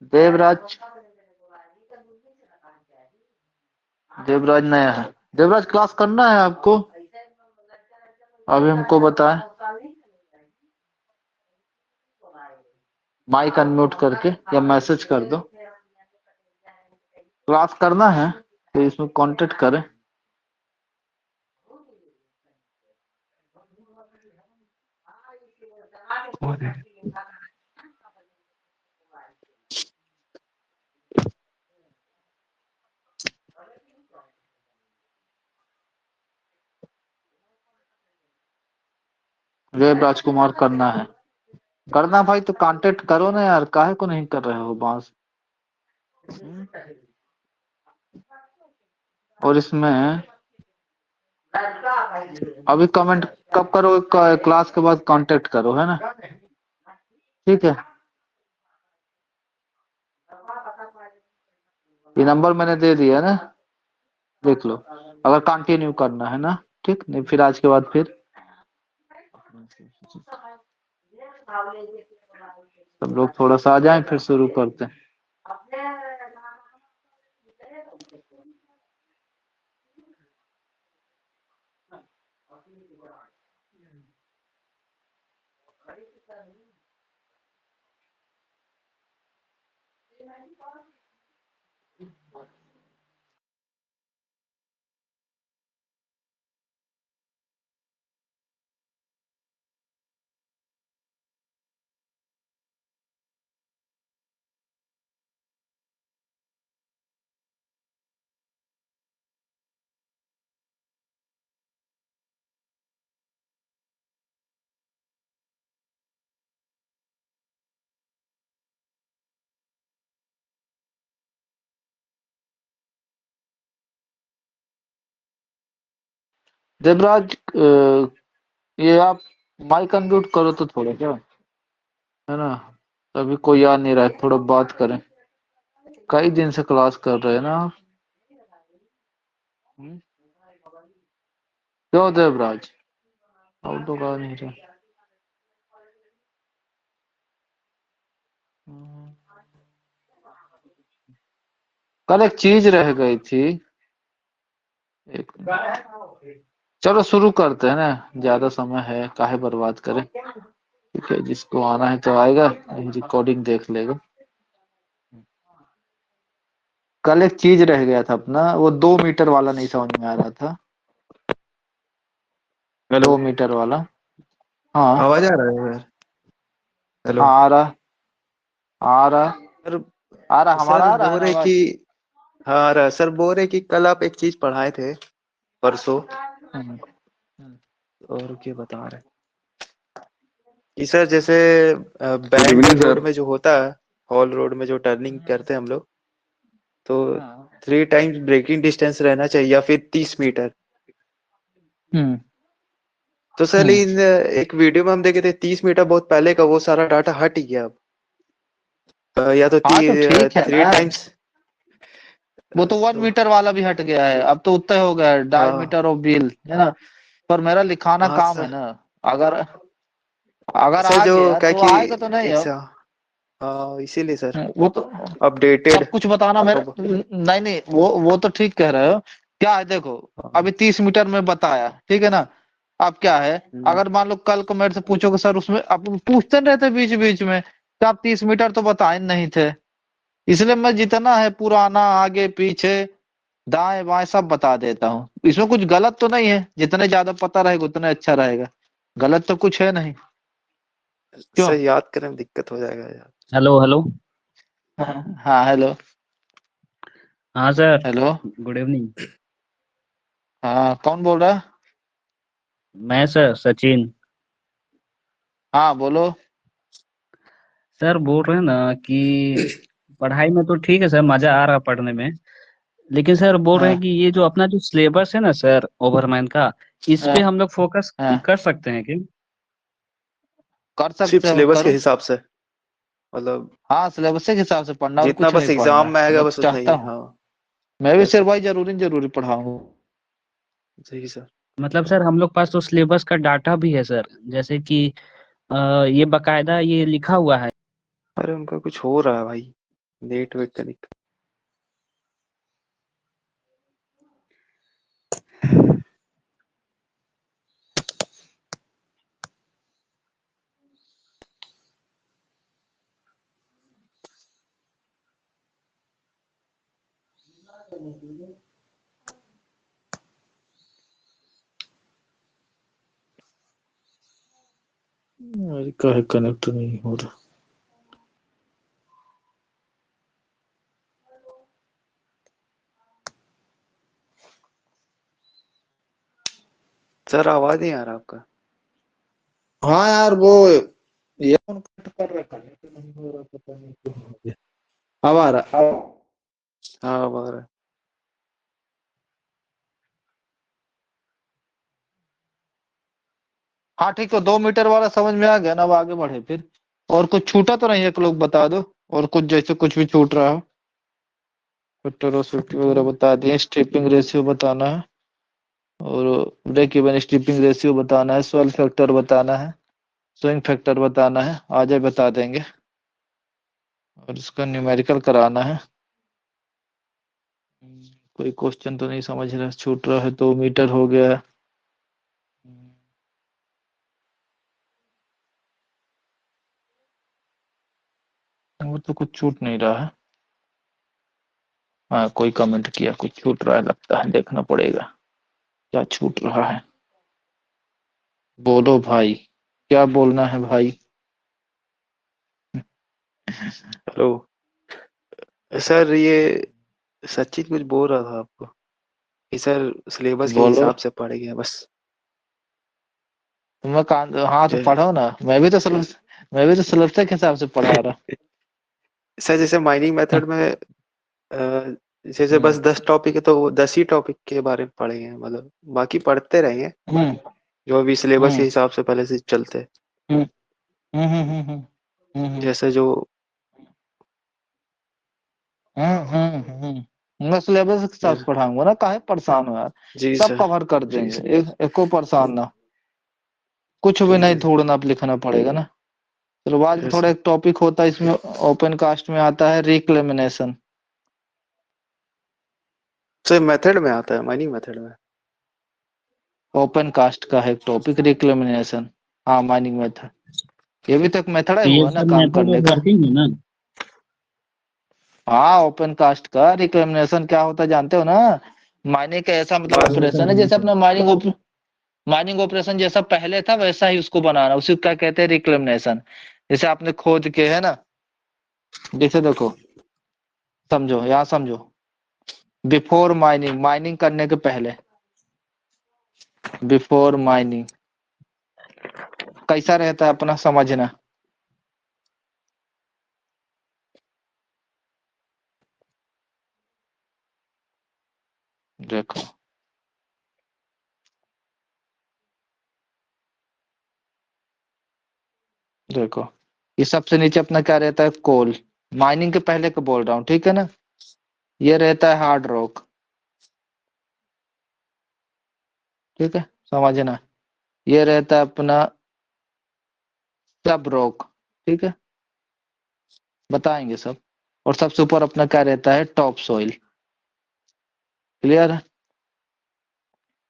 देवराज। देवराज नया है। देवराज क्लास करना है आपको? अभी हमको बताए। माइक अनम्यूट करके या मैसेज कर दो। क्लास करना है तो इसमें कांटेक्ट करें। वेब राजकुमार करना है। करना भाई तो कांटेक्ट करो ना यार, काहे को नहीं कर रहे हो बांस। और इसमें अभी कमेंट कब करोगे? क्लास के बाद कांटेक्ट करो, है ना? ठीक है। ये नंबर मैंने दे दिया है ना, देख लो अगर कंटिन्यू करना है ना। ठीक, नहीं फिर आज के बाद फिर सब लोग थोड़ा सा आ जाएं फिर शुरू करते हैं। देवराज ये आप माइक अनम्यूट करो तो थोड़ा क्या, है ना? अभी कोई आ नहीं रहा है, थोड़ा बात करें। कई दिन से क्लास कर रहे हैं ना आप। हम्म? क्यों देवराज? अब तो आ नहीं रहा। हम्म। कल एक चीज रह गई थी। एक मिनट। चलो शुरू करते हैं ना, ज्यादा समय है काहे बर्बाद करें। ठीक है, जिसको आना है तो आएगा, नहीं रिकॉर्डिंग देख लेगा। कल एक चीज रह गया था अपना, वो 2 मीटर वाला नहीं समझ में आ रहा था। हेलो। 2 मीटर वाला। हाँ। आवाज आ रहा है यार? हेलो। हाँ आ रहा। आ रहा। सर। आ रहा, हमारा सर आ रहा है बोल ना रहे कि आवाज? हाँ आ रहा है। सर बोल रहे कि कल आप एक चीज पढ़ाए थे परसों, हम्म, हम्म। और क्या बता रहे कि सर जैसे good band evening road sir. में जो होता है, हॉल रोड में जो टर्निंग करते हैं हम लोग, तो हाँ। 3 टाइम्स ब्रेकिंग डिस्टेंस रहना चाहिए या फिर 30 मीटर। हम्म। तो सर हम्म। इन एक वीडियो में हम देखे थे 30 मीटर बहुत पहले का, वो सारा डाटा हट ही गया अब। या तो हाँ तो ठीक है थ्री ना, टाइम्स वो तो 1 मीटर वाला भी हट गया है, अब तो उतना ही हो गया है, हाँ। डायमीटर ऑफ व्हील, है ना? पर मेरा लिखाना हाँ काम है सर। ना। अगर अगर सर आ जो गया क्या तो कि आएगा तो नहीं एक है। सा हाँ इसीलिए सर वो तो अपडेटेड। सब कुछ बताना मेरा अब नहीं नहीं, वो तो ठीक कह रहे हो। क्या है देखो, हाँ। अभी 30 मीटर में बताया, ठीक है ना? अब क्या है, हम्म, अगर मान लो कल को मेरे से पूछोगे सर, उसमें अब पूछते नहीं रहते बीच बीच में कि आप 30 मीटर तो बताए नहीं थे। इसलिए मैं जितना है पुराना, आगे पीछे, दाएं बाएं सब बता देता हूँ। इसमें कुछ गलत तो नहीं है, जितने ज्यादा पता रहेगा उतना अच्छा रहेगा। गलत तो कुछ है नहीं। क्यों? सर याद करने में दिक्कत हो जाएगा यार। Hello hello. हाँ हेलो। हाँ सर। हेलो। Good evening. हाँ कौन बोल रहा है? मैं सर सचिन। हाँ बोलो। सर बोल रहे हैं ना कि पढ़ाई में तो ठीक है सर, मजा आ रहा पढ़ने में। लेकिन सर बोल रहे हाँ हैं कि ये जो अपना जो सिलेबस है ना सर ओवरमैन का, इस हाँ पे हम लोग फोकस हाँ। कर सकते हैं क्या? कर सिर्फ सकते हो, सिलेबस के करो। हिसाब से, मतलब हाँ सिलेबस के हिसाब से पढ़ना, और जितना कुछ बस नहीं एग्जाम पढ़ना, में आएगा मैं बस तो उतना चाहता ही। हूँ। हाँ। मैं भी यस सिर्फ सर। भाई जरूरी जरूरी पढ़ाऊँ। सही सर। मतलब सर हम लोग पास तो सिलेबस का डाटा भी है सर, जैसे कि ये बकायदा ये लिखा हुआ है। अरे उनका कुछ हो रहा है भाई। नेट वेट कनेक्ट। अरे काहे कनेक्ट नहीं हो रहा। सर आवाज नहीं आ रहा आपका। हाँ यार वो ईयरफोन कट कर रखा है, तो नहीं हो रहा, पता नहीं क्यों हो गया। अब आ रहा हाँ अब आ रहा है। हाँ ठीक है, 2 मीटर वाला समझ में आ गया ना। अब आगे बढ़े फिर। और कुछ छूटा तो नहीं है, एक लोग बता दो। और कुछ जैसे कुछ भी छूट रहा हो। स्ट्रिपिंग वगैरह बता दिए, स्ट्रिपिंग रेशियो बताना है, और ब्रेक इवन स्ट्रिपिंग रेशियो बताना है, स्वेल फैक्टर बताना है, स्विंग फैक्टर बताना है, आ जाए बता देंगे। और इसका न्यूमेरिकल कराना है। कोई क्वेश्चन तो नहीं समझ रहा, छूट रहा है। 2 मीटर हो गया। वो तो कुछ छूट नहीं रहा है। हाँ कोई कमेंट किया कुछ छूट रहा है, लगता है देखना पड़ेगा क्या छूट रहा है। बोलो भाई, क्या बोलना है भाई। हेलो सर, ये सचिन कुछ बोल रहा था आपको कि सर सिलेबस के बोलो। हिसाब से पढ़ गया बस। मैं कान, हाँ तो जै- पढ़ो ना। मैं भी तो सिलेबस के हिसाब से पढ़ा रहा। सर जैसे माइनिंग मेथड में जैसे बस हम्म 10 टॉपिक है तो वो 10 ही टॉपिक के बारे में पढ़े हैं, मतलब बाकी पढ़ते रहेंगे हम्म जो अभी सिलेबस के हम्म हिसाब से पहले से चलते हैं। हम्म हम्म हम्म हम्म हम्म हम्म जैसे जो मैं सिलेबस के हिसाब से जैसे पढ़ाऊंगा ना, काहे परेशान हो यार। जी सब सर, कवर कर जी देंगे, सर, एको परेशान ना। कुछ भी नहीं जी ढूंढना, अब लिखना पड़ेगा ना। चलो बाद में थोड़ा सर, एक टॉपिक होता है इसमें, ओपन कास्ट में आता है रिक्लेमिनेशन। सर मेथड में आता है, माइनिंग मेथड में। ओपन कास्ट का है एक टॉपिक रिक्लेमिनेशन। हाँ माइनिंग मेथड, ये भी तो एक मेथड है, तो ये हुआ ना सब काम मेथड करने ऑफ का। वर्किंग है ना। हाँ ओपन कास्ट का रिक्लेमिनेशन क्या होता है जानते हो ना। माइनिंग का ऐसा मतलब हाँ ऑपरेशन सर, है, हाँ जैसे सर। अपना माइनिंग ऑपरेशन जैसा पहले था वैसा ही उसको बनाना, उसी को क्या कहते हैं रिक्लेमिनेशन। जैसे आपने खोद के है ना, जैसे देखो, समझो यहाँ समझो। बिफोर माइनिंग, माइनिंग करने के पहले, बिफोर माइनिंग कैसा रहता है अपना समझना। देखो देखो, ये सबसे नीचे अपना क्या रहता है, कोल। माइनिंग के पहले का बोल रहा हूँ, ठीक है ना। ये रहता है हार्ड रॉक, ठीक है, समझना। ये रहता है अपना सब रॉक, ठीक है, बताएंगे सब। और सबसे ऊपर अपना क्या रहता है, टॉप सोइल। क्लियर है।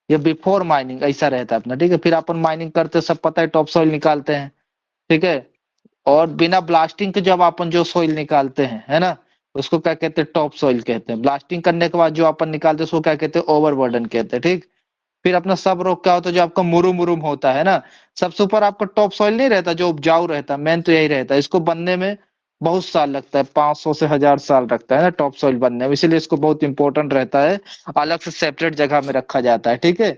ये बिफोर माइनिंग ऐसा रहता है अपना, ठीक है। फिर अपन माइनिंग करते सब पता है टॉप सोइल निकालते हैं, ठीक है। और बिना ब्लास्टिंग के जब अपन जो सोइल निकालते हैं, है ना, उसको क्या कहते हैं, टॉप सोइल कहते हैं। ब्लास्टिंग करने के बाद जो अपन निकालते हैं उसको क्या कहते हैं, ओवरबर्डन कहते हैं, ठीक। फिर अपना सब रॉक क्या होता है, जो आपका मुरुम मुरुम होता है ना। सबसे ऊपर आपका टॉप सॉइल नहीं रहता जो उपजाऊ रहता है, मेन तो यही रहता है। इसको बनने में बहुत साल लगता है, 500 से 1000 साल लगता है ना टॉप सॉइल बनने में, इसीलिए इसको बहुत इंपॉर्टेंट रहता है। अलग से सेपरेट जगह में रखा जाता है, ठीक है।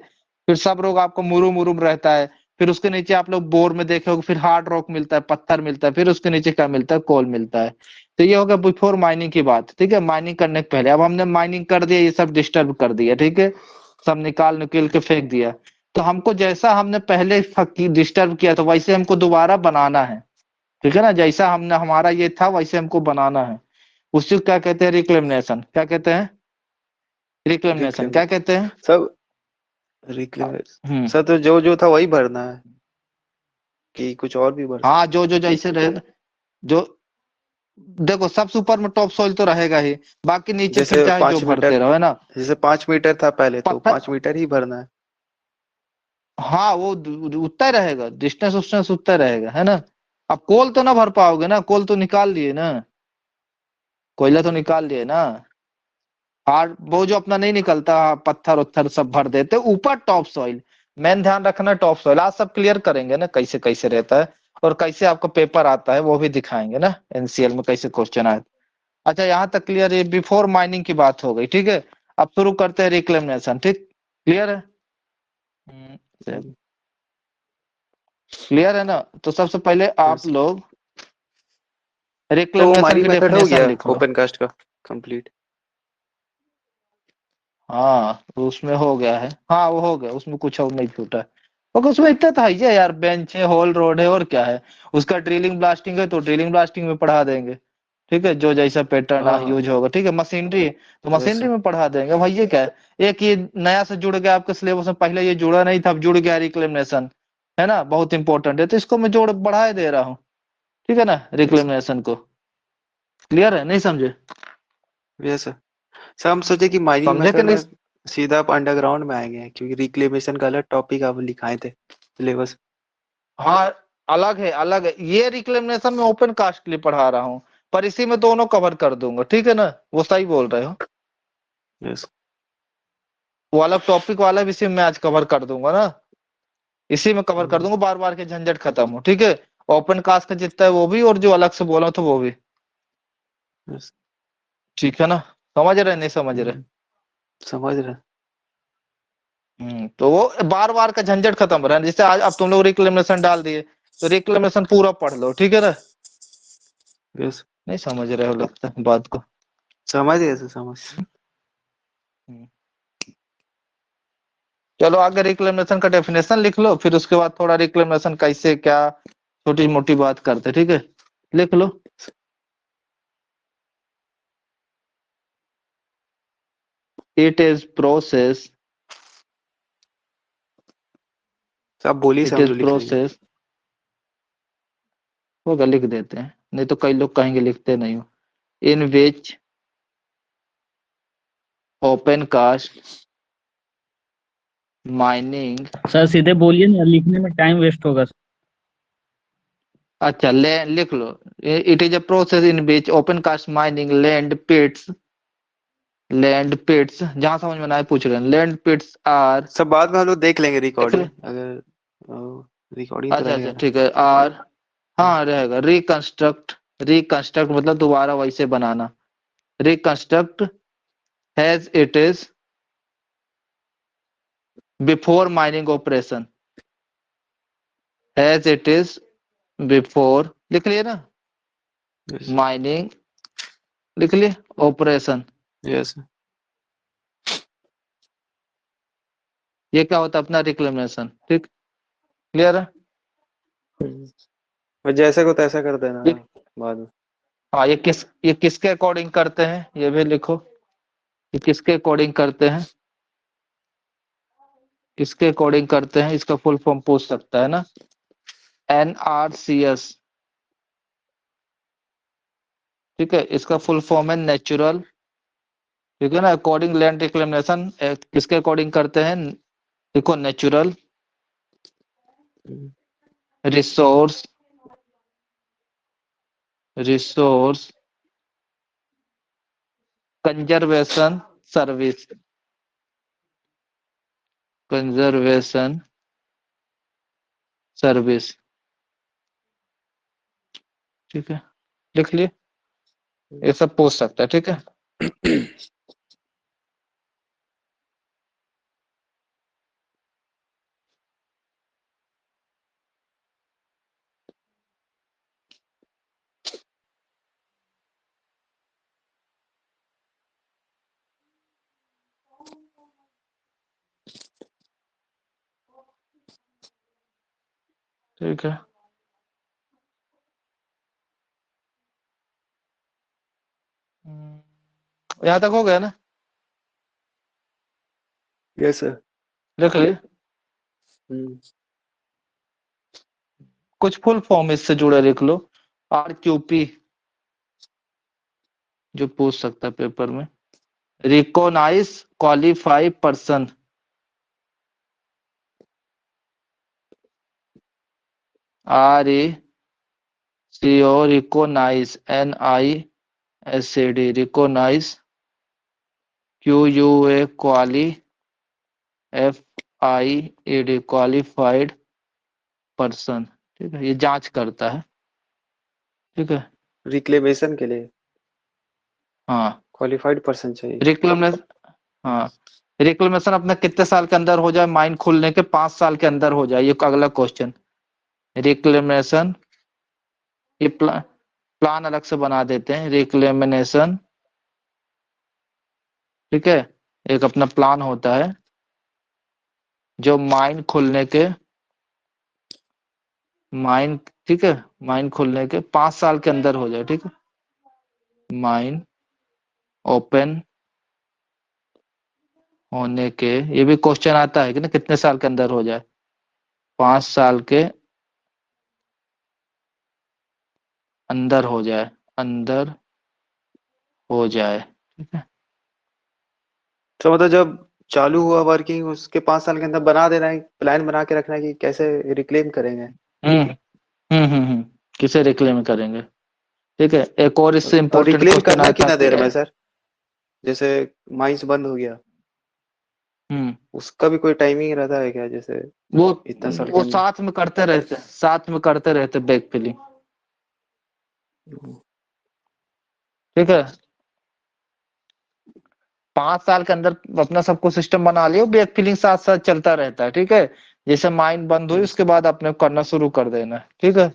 फिर सब रॉक आपको मुरुम मुरुम रहता है। फिर उसके नीचे आप लोग बोर में देखे होगे, फिर हार्ड रॉक मिलता है, पत्थर मिलता है। फिर उसके नीचे क्या मिलता है, कोल मिलता है। तो ये होगा बिफोर माइनिंग की बात, ठीक है। माइनिंग करने के पहले, अब हमने माइनिंग कर दिया, ये सब डिस्टर्ब कर दिया, ठीक है, सब निकाल निकल के फेंक दिया। तो हमको जैसा हमने पहले डिस्टर्ब किया था वैसे हमको दोबारा बनाना है, ठीक है ना। जैसा हमने हमारा ये था वैसे हमको बनाना है। उसी को क्या कहते हैं, रिक्लेमिनेशन। क्या कहते हैं, रिक्लेमिनेशन रिक्लेम क्या कहते हैं। सब रिक्लेम हम्म सर, तो जो जो था वही भरना है कि कुछ और भी भर हाँ सकते जो जो जैसे रहे, जो देखो सबसे ऊपर में टॉप सॉइल तो रहेगा ही, बाकी नीचे फिर जैसे चाहे जो 5 मीटर, भरते रहो, है ना। जैसे 5 मीटर था पहले, तो पत्थर, 5 मीटर ही भरना है। हाँ वो उतना ही रहेगा, डिस्टेंस उस्टेंस उतना ही रहेगा, है ना। अब कोल तो ना भर पाओगे ना, कोल तो निकाल लिए ना, कोयला तो निकाल लिए ना। हार्ड वो जो अपना नहीं निकलता, पत्थर उत्थर सब भर देते ऊपर टॉप सॉइल। मेन ध्यान रखना टॉप सॉइल, आज सब क्लियर करेंगे ना कैसे कैसे रहता है, और कैसे आपका पेपर आता है वो भी दिखाएंगे ना, एनसीएल में कैसे क्वेश्चन आए। अच्छा यहाँ तक क्लियर है, बिफोर माइनिंग की बात हो गई, ठीक है। अब शुरू करते हैं रिक्लेमेशन, ठीक, क्लियर है। हम्म, क्लियर है ना, तो सबसे पहले आप yes। लोग तो रिक्लेमेशन हमारी की मेथड हो डेफिनेशन गया लिख लो। ओपन कास्ट का कंप्लीट। हाँ तो उसमें हो गया है, हाँ वो हो गया, उसमें कुछ और नहीं छूटा है, क्योंकि उसमें इतना था ही है यार, बेंच है, होल रोड है, और क्या है। उसका ड्रिलिंग ब्लास्टिंग है तो ड्रिलिंग ब्लास्टिंग में पढ़ा देंगे, ठीक है, जो जैसा पैटर्न हाँ, यूज होगा, ठीक है। मशीनरी तो यस मशीनरी में पढ़ा देंगे भाई, ये क्या है। एक ये नया से जुड़ गया आपके सिलेबस में, पहले ये जुड़ा नहीं था, अब जुड़ गया रिक्लेमेशन, है ना, बहुत इंपॉर्टेंट है, तो इसको मैं जोड़ बढ़ा दे रहा हूँ, ठीक है ना, यस रिक्लेमेशन को। क्लियर है, नहीं समझे। Yes sir. सर हम सोचे कि माइनिंग समझे कि मेथड नहीं। में सीधा आप अंडरग्राउंड में आएंगे, क्योंकि रिक्लेमेशन का अलग टॉपिक आप लिखाए थे सिलेबस। हाँ अलग है, अलग है, ये रिक्लेमेशन में ओपन कास्ट के लिए पढ़ा रहा हूँ, पर इसी में दोनों कवर कर दूंगा, ठीक है ना, वो सही बोल रहे हो। यस। वो अलग टॉपिक वाला भी इसी में आज कवर कर दूंगा ना, इसी में कवर कर दूंगा, बार बार के झंझट खत्म हो, ठीक है। ओपन कास्ट का जितना है वो भी, और जो अलग से बोला था वो भी, यस। ठीक है ना। समझ रहे नहीं समझ रहे। समझ रहे। तो वो बार बार का झंझट खत्म हो रहा है, जैसे आज अब तुम लोग रिक्लेमेशन डाल दिए, तो रिक्लेमेशन पूरा पढ़ लो, ठीक है ना। यस। नहीं समझ रहे हो लगता है बात को। समझ गए सर, समझ। हम्म। चलो आगे रिक्लेमेशन का डेफिनेशन लिख लो, फिर उसके बाद थोड़ा रिक्लेमेशन कैसे क्या छोटी मोटी बात करते, ठीक है, लिख लो। इट इज प्रोसेस, सर आप बोलिए सर, इट हम इज जो लिख लेंगे। प्रोसेस, होगा लिख देते हैं, नहीं तो कई लोग कहेंगे लिखते नहीं हो। In which open cast mining, sir सीधे बोलिए ना, लिखने में टाइम वेस्ट होगा। अच्छा लिख लो। It is a process in which open cast mining land pits जहां समझ में ना आए पूछ रहे हैं, लैंड पिट्स आर, सब बाद में हम लोग देख लेंगे देख ले। रिकॉर्डिंग, अगर रिकॉर्डिंग तो अच्छा रहेगा अच्छा ना। ठीक है, आर, हाँ रहेगा, रिकंस्ट्रक्ट, रिकंस्ट्रक्ट मतलब दोबारा वैसे बनाना, reconstruct has it is before mining operation, has it is before लिख लिए ना, यस। माइनिंग लिख लिए, ऑपरेशन, यस। ये क्या होता है अपना रिक्लेमेशन, ठीक, क्लियर है। और जैसे को तैसा कर देना ये बाद में। हाँ ये किसके अकॉर्डिंग करते हैं ये भी लिखो, ये किसके अकॉर्डिंग करते हैं, किसके अकॉर्डिंग करते हैं, इसका फुल फॉर्म पूछ सकता है ना, NRCS, ठीक है, इसका फुल फॉर्म है नेचुरल, ठीक है ना, अकॉर्डिंग लैंड रिक्लेमेशन किसके अकॉर्डिंग करते हैं, देखो natural resource, resource conservation service, conservation service, ठीक है, लिख लिए, ये सब पूछ सकता है, ठीक है। ठीक है, यहाँ तक हो गया ना, यस सर। लिख लिए। कुछ फुल फॉर्म इससे जुड़े लिख लो, RQP, जो पूछ सकता है पेपर में। Recognise qualify person, RECO, recognise, NISCD, recognise, QUA, क्वाली, FIED, क्वालिफाइड पर्सन। ठीक है, ये जांच करता है। ठीक है, रिक्लेमेशन के लिए हाँ। क्वालिफाइड पर्सन चाहिए। रिक्लेमेशन, हाँ, रिक्लेमेशन अपना कितने साल के अंदर हो जाए? माइन खुलने के 5 साल के अंदर हो जाए, ये अगला क्वेश्चन। रिक्लेमेशन, ये प्लान अलग से बना देते हैं, रिक्लेमेशन। ठीक है, एक अपना प्लान होता है जो माइन खुलने के, माइन, ठीक है, माइन खुलने के 5 साल के अंदर हो जाए। ठीक है, माइन ओपन होने के, ये भी क्वेश्चन आता है कि ना, कितने साल के अंदर हो जाए? 5 साल के अंदर हो जाए, अंदर हो जाए। ठीक है, तो मतलब जब चालू हुआ वर्किंग उसके 5 साल के अंदर बना देना है, प्लान बना के रखना है कि कैसे रिक्लेम करेंगे। हम्म किसे रिक्लेम करेंगे? ठीक है, एक और इससे और इंपॉर्टेंट रिक्लेम क्वेश्चन करना आता कितना देर है। में सर? जैसे माइंस बंद हो गया, हम्म उसका भी कोई टाइमिंग रहता है क्या? जैसे वो इतना साल के वो अंदर। साथ में करते रहते, साथ में करते रहते बैक फिलिंग। ठीक है, 5 साल के अंदर अपना सबको सिस्टम बना लियो, बैक फिलिंग साथ साथ चलता रहता है। ठीक है, जैसे माइन बंद हुई यस, उसके बाद अपने को करना शुरू कर देना है। ठीक है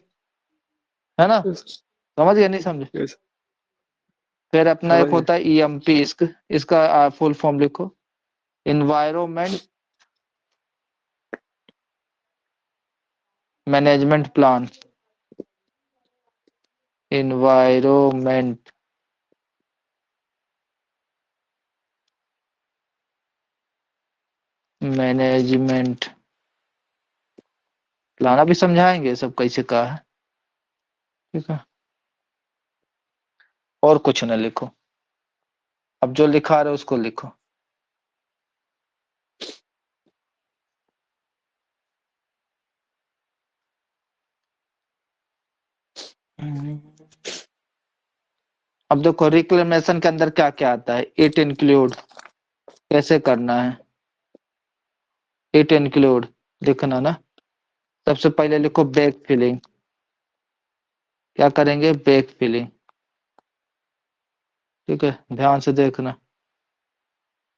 ना? यस, समझ गए, नहीं समझे? यस, फिर अपना एक समझ गए। होता है EMP, इसका फुल फॉर्म लिखो, environment management plan. Environment management plan, अभी समझाएंगे सब कैसे कहा है। ठीक है, और कुछ न लिखो, अब जो लिखा रहे उसको लिखो। अब देखो रिक्लेमेशन के अंदर क्या क्या आता है। इट इंक्लूड, कैसे करना है? इट इंक्लूड लिखना ना, सबसे पहले लिखो बैक फिलिंग। क्या करेंगे? Back filling. ठीक है, ध्यान से देखना।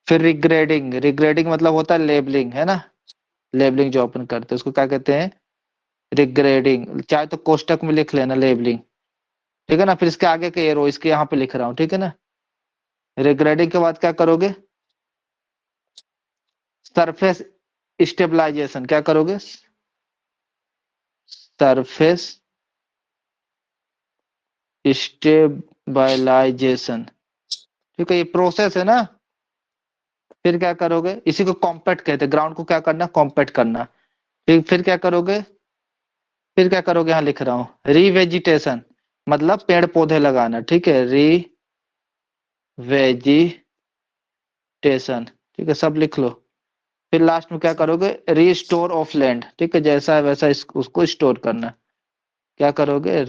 फिर रिग्रेडिंग, रिग्रेडिंग मतलब होता है लेबलिंग, है ना? लेबलिंग जो अपन करते हैं उसको क्या कहते हैं? रिग्रेडिंग। चाहे तो कोष्टक में लिख लेना लेबलिंग। ठीक है ना? फिर इसके आगे के एरो इसके यहाँ पे लिख रहा हूँ। ठीक है ना? रिग्रेडिंग के बाद क्या करोगे? Surface stabilisation. क्या करोगे? Surface stabilisation. ठीक है, ये प्रोसेस है ना? फिर क्या करोगे? इसी को कॉम्पैक्ट कहते हैं, ग्राउंड को क्या करना? कॉम्पैक्ट करना। ठीक, फिर क्या करोगे? फिर क्या करोगे? यहाँ लिख रहा हूँ रीवेजिटेशन, मतलब पेड़ पौधे लगाना। ठीक है, रीवेजिटेशन। ठीक है, सब लिख लो। फिर लास्ट में क्या करोगे? Restore of land. ठीक है, जैसा है वैसा उसको स्टोर करना। क्या करोगे?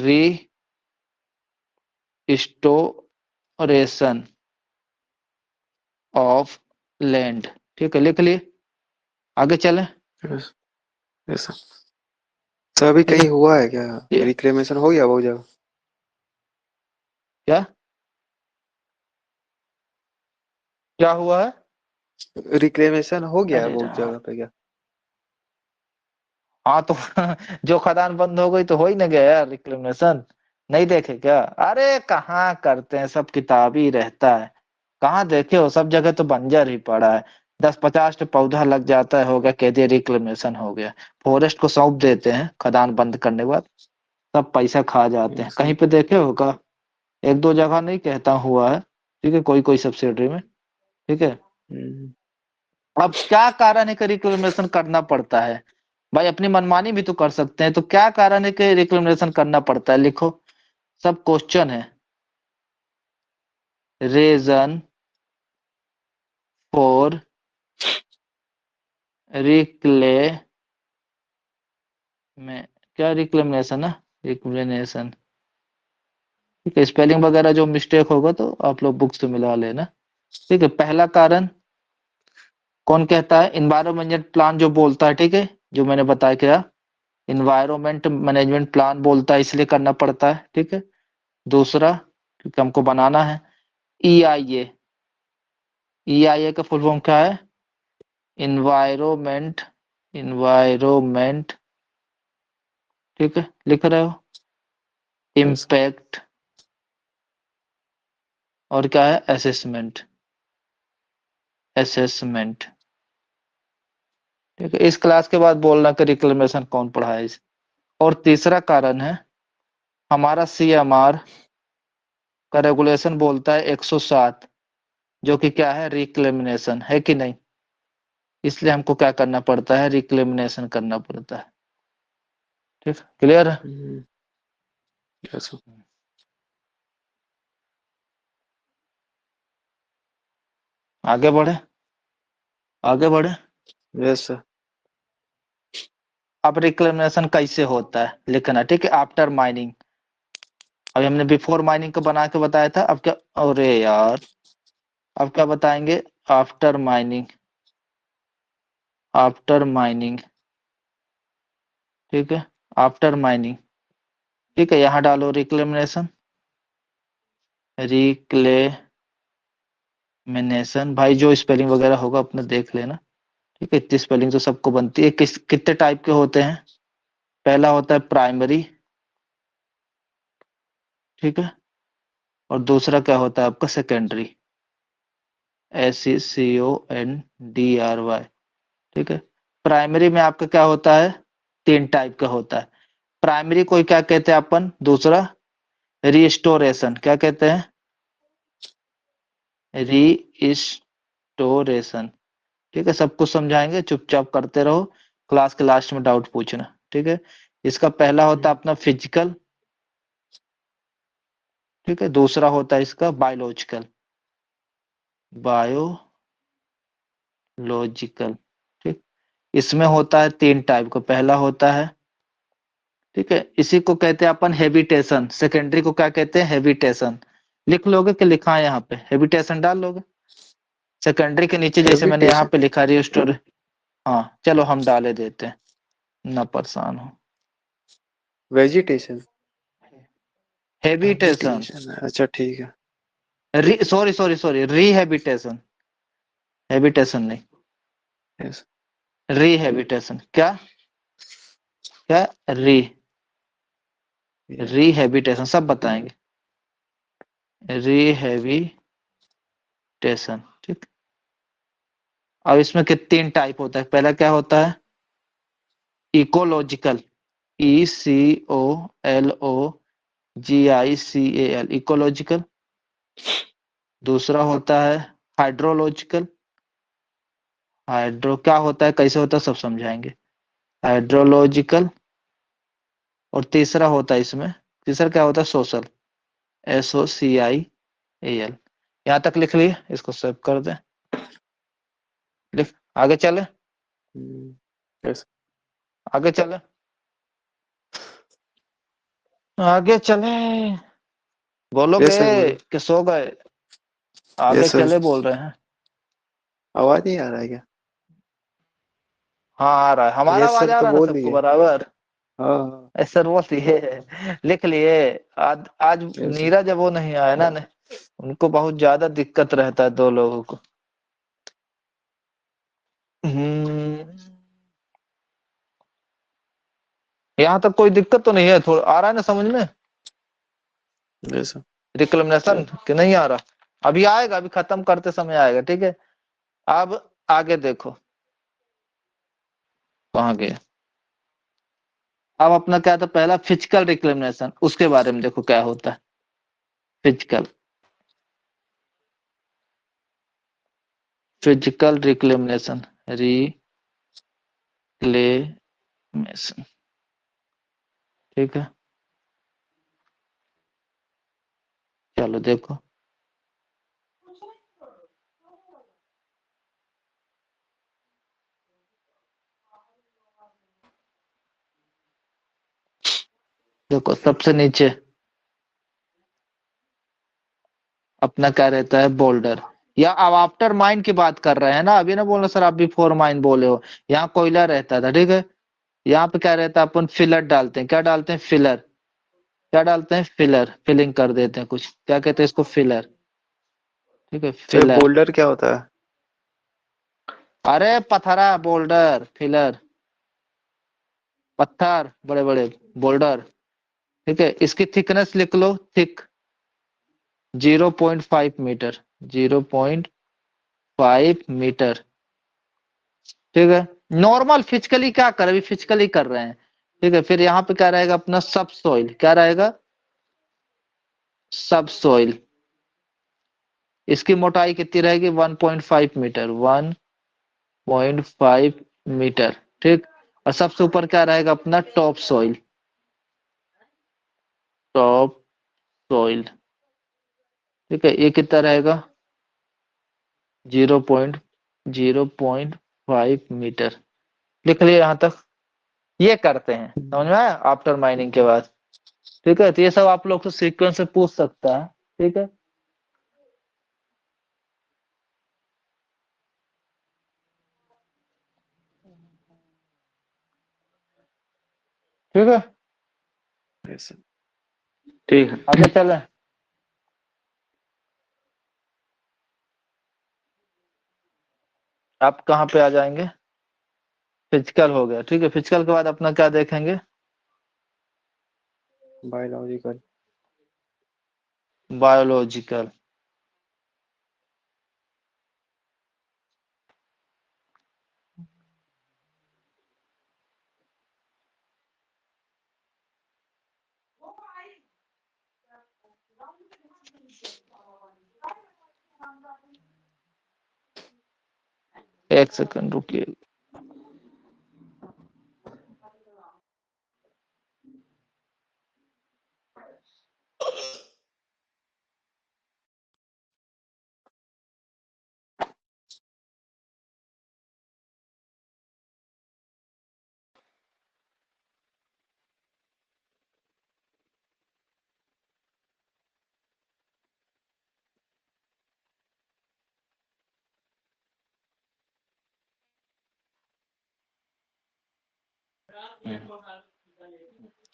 Restoration of land. ठीक है, लिख लिए? आगे चले? Yes, yes sir. सर अभी ठीक कहीं है, हुआ है क्या? ये रिक्लेमेशन हो गया बहुत जगह? क्या क्या हुआ है? रिक्लेमेशन हो गया है अरे बहुत यार, जगह पे क्या? हाँ तो जो खदान बंद हो गई तो हो ही ना गया यार रिक्लेमेशन। नहीं देखे क्या? अरे कहाँ करते हैं, सब किताबी रहता है। कहाँ देखे हो? सब जगह तो बंजर ही पड़ा है। 10-50 पौधा लग जाता है, हो गया, कह दिया रिक्लेमेशन हो गया। फॉरेस्ट को सौंप देते हैं खदान बंद करने के बाद, सब पैसा खा जाते हैं। यस कहीं सर। पे देखे होगा? एक दो जगह नहीं कहता हुआ है। ठीक है, कोई कोई सब्सिडरी में। ठीक है, हम्म, अब क्या कारण है कि रिक्लेमेशन करना पड़ता है? भाई अपनी मनमानी भी तो कर सकते हैं, तो क्या कारण है कि रिक्लेमेशन करना पड़ता है? लिखो, सब क्वेश्चन है। रीजन फॉर रिक्ले में क्या रिक्लेमेशन ना रिक्लेमेशन। ठीक है, स्पेलिंग वगैरह जो मिस्टेक होगा तो आप लोग बुक से मिला लेना। ठीक है, पहला कारण कौन कहता है? इन्वायरमेंट प्लान जो बोलता है, ठीक है, जो मैंने बताया क्या, इन्वायरमेंट मैनेजमेंट प्लान बोलता है, इसलिए करना पड़ता है। ठीक है, दूसरा क्योंकि हमको बनाना है। EIA, EIA का फुल फॉर्म क्या है? इन्वायरमेंट, इन्वायरमेंट, ठीक है, लिख रहे हो, यस इम्पैक्ट, और क्या है? Assessment, assessment. ठीक है, इस क्लास के बाद बोलना कि रिक्लेमेशन कौन पढ़ाए इसे। और तीसरा कारण है हमारा CMR का रेगुलेशन बोलता है 107, जो कि क्या है? रिक्लेमिनेशन है कि नहीं? इसलिए हमको क्या करना पड़ता है? रिक्लेमिनेशन करना पड़ता है। ठीक, क्लियर है? यस आगे बढ़े, आगे बढ़े। यस सर अब रिक्लेमिनेशन कैसे होता है लिखना। ठीक है, आफ्टर माइनिंग, अभी हमने बिफोर माइनिंग को बना के बताया था। अब क्या, अरे यार, अब क्या बताएंगे? After mining, after mining. ठीक है, आफ्टर माइनिंग। ठीक है, यहाँ डालो रिक्लेमिनेशन, रिक्लेमिनेशन। भाई जो स्पेलिंग वगैरह होगा अपना देख लेना। ठीक है, इतनी स्पेलिंग तो सबको बनती है। कितने टाइप के होते हैं? पहला होता है प्राइमरी, ठीक है, और दूसरा क्या होता है आपका? Secondary, SECONDRY। ठीक है, प्राइमरी में आपका क्या होता है? 3 टाइप का होता है। प्राइमरी को क्या कहते हैं अपन? दूसरा रिस्टोरेशन, क्या कहते हैं? रिस्टोरेशन। ठीक है, सब कुछ समझाएंगे, चुपचाप करते रहो। क्लास के लास्ट में डाउट पूछना। ठीक है, इसका पहला होता है अपना फिजिकल, ठीक है, दूसरा होता है इसका बायोलॉजिकल, बायोलॉजिकल। ठीक, इसमें होता है 3 टाइप का। पहला होता है, ठीक है, इसी को कहते हैं अपन हेबिटेशन। सेकेंडरी को क्या कहते हैं? हेबिटेशन। लिख लोगे कि लिखा है यहाँ पे? हेबिटेशन डाल लोगे सेकेंडरी के नीचे, जैसे मैंने यहाँ हेबिटेशन पे लिखा रिस्टोर। हाँ चलो हम डाले देते हैं, ना परेशान हो। वेजिटेशन हेबिटेशन, हेबिटेशन अच्छा ठीक है सॉरी सॉरी सॉरी, रिहेबिटेशन, हेबिटेशन नहीं, यस रिहेबिटेशन। क्या क्या? री, रिहेबिटेशन सब बताएंगे। रिहेबिटेशन। ठीक, अब इसमें 3 टाइप होता है। पहला क्या होता है? Ecological, ECOLOGICAL, ecological. दूसरा होता है हाइड्रोलॉजिकल, हाइड्रो क्या होता है, कैसे होता है, सब समझाएंगे। हाइड्रोलॉजिकल। और तीसरा होता है इसमें, तीसरा क्या होता है? Social, SOCIAL। यहाँ तक लिख लिए, इसको सेव कर दें। लिख, आगे चले, यस आगे चले, आगे चले। यस बोलोगे सर बोलिए कि सो गए? आगे यस सर चले बोल रहे हैं। आवाज नहीं आ रहा है क्या हाँ आ रहा है, हमारा यस आवाज सर आ तो रहा है ना बोल सबको दिए बराबर? हाँ हाँ सर बोल दिए, लिख लिए। आज यस सर नीरज, जब वो नहीं आया ना, उनको बहुत ज्यादा दिक्कत रहता है, 2 लोगों को। हम्म, यहाँ तक कोई दिक्कत तो नहीं है? थोड़ा आ रहा है ना समझ में? यस सर रिक्लेमेशन कि नहीं आ रहा? अभी आएगा, अभी खत्म करते समय आएगा। ठीक है, अब आगे देखो कहाँ गया। अब अपना क्या था? पहला फिजिकल रिक्लेमेशन, उसके बारे में देखो क्या होता है। Physical, physical reclamation, reclamation. ठीक है, चलो देखो, देखो सबसे नीचे अपना क्या रहता है, बोल्डर। या अब आफ्टर माइन की बात कर रहे हैं ना, अभी ना बोलना सर आप बिफोर माइन बोले हो। यहाँ कोयला रहता था, ठीक है। यहाँ पे क्या रहता है, अपन फिलर डालते हैं। क्या डालते हैं, फिलर। क्या डालते हैं, फिलर। फिलिंग कर देते हैं कुछ, क्या कहते हैं इसको, फिलर। ठीक है, सर फिलर। बोल्डर क्या होता है? अरे पथरा, बोल्डर, फिलर। पत्थर बड़े बड़े, बोल्डर। ठीक है, इसकी थिकनेस लिख लो, थिक 0.5 मीटर। 0.5 मीटर। ठीक है। नॉर्मल फिजिकली क्या कर, अभी फिजिकली कर रहे हैं। ठीक है, फिर यहाँ पे क्या रहेगा अपना, सब सॉइल। क्या रहेगा, सब सॉइल। इसकी मोटाई कितनी रहेगी, 1.5 मीटर। 1.5 मीटर। ठीक। और सबसे ऊपर क्या रहेगा अपना, टॉप सॉइल। Top soil. ठीक है, ये कितना रहेगा, 0.5 मीटर। लिख लिया यहाँ तक। ये करते हैं, समझ में आया, आफ्टर माइनिंग के बाद। ठीक है, तो ये सब आप लोग से सीक्वेंस से पूछ सकता है। ठीक है। ठीक है, यस सर। ठीक है। आगे चलें। आप कहाँ पे आ जाएंगे, फिजिकल हो गया। ठीक है, फिजिकल के बाद अपना क्या देखेंगे, बायोलॉजिकल। बायोलॉजिकल। एक सेकंड रुकिए।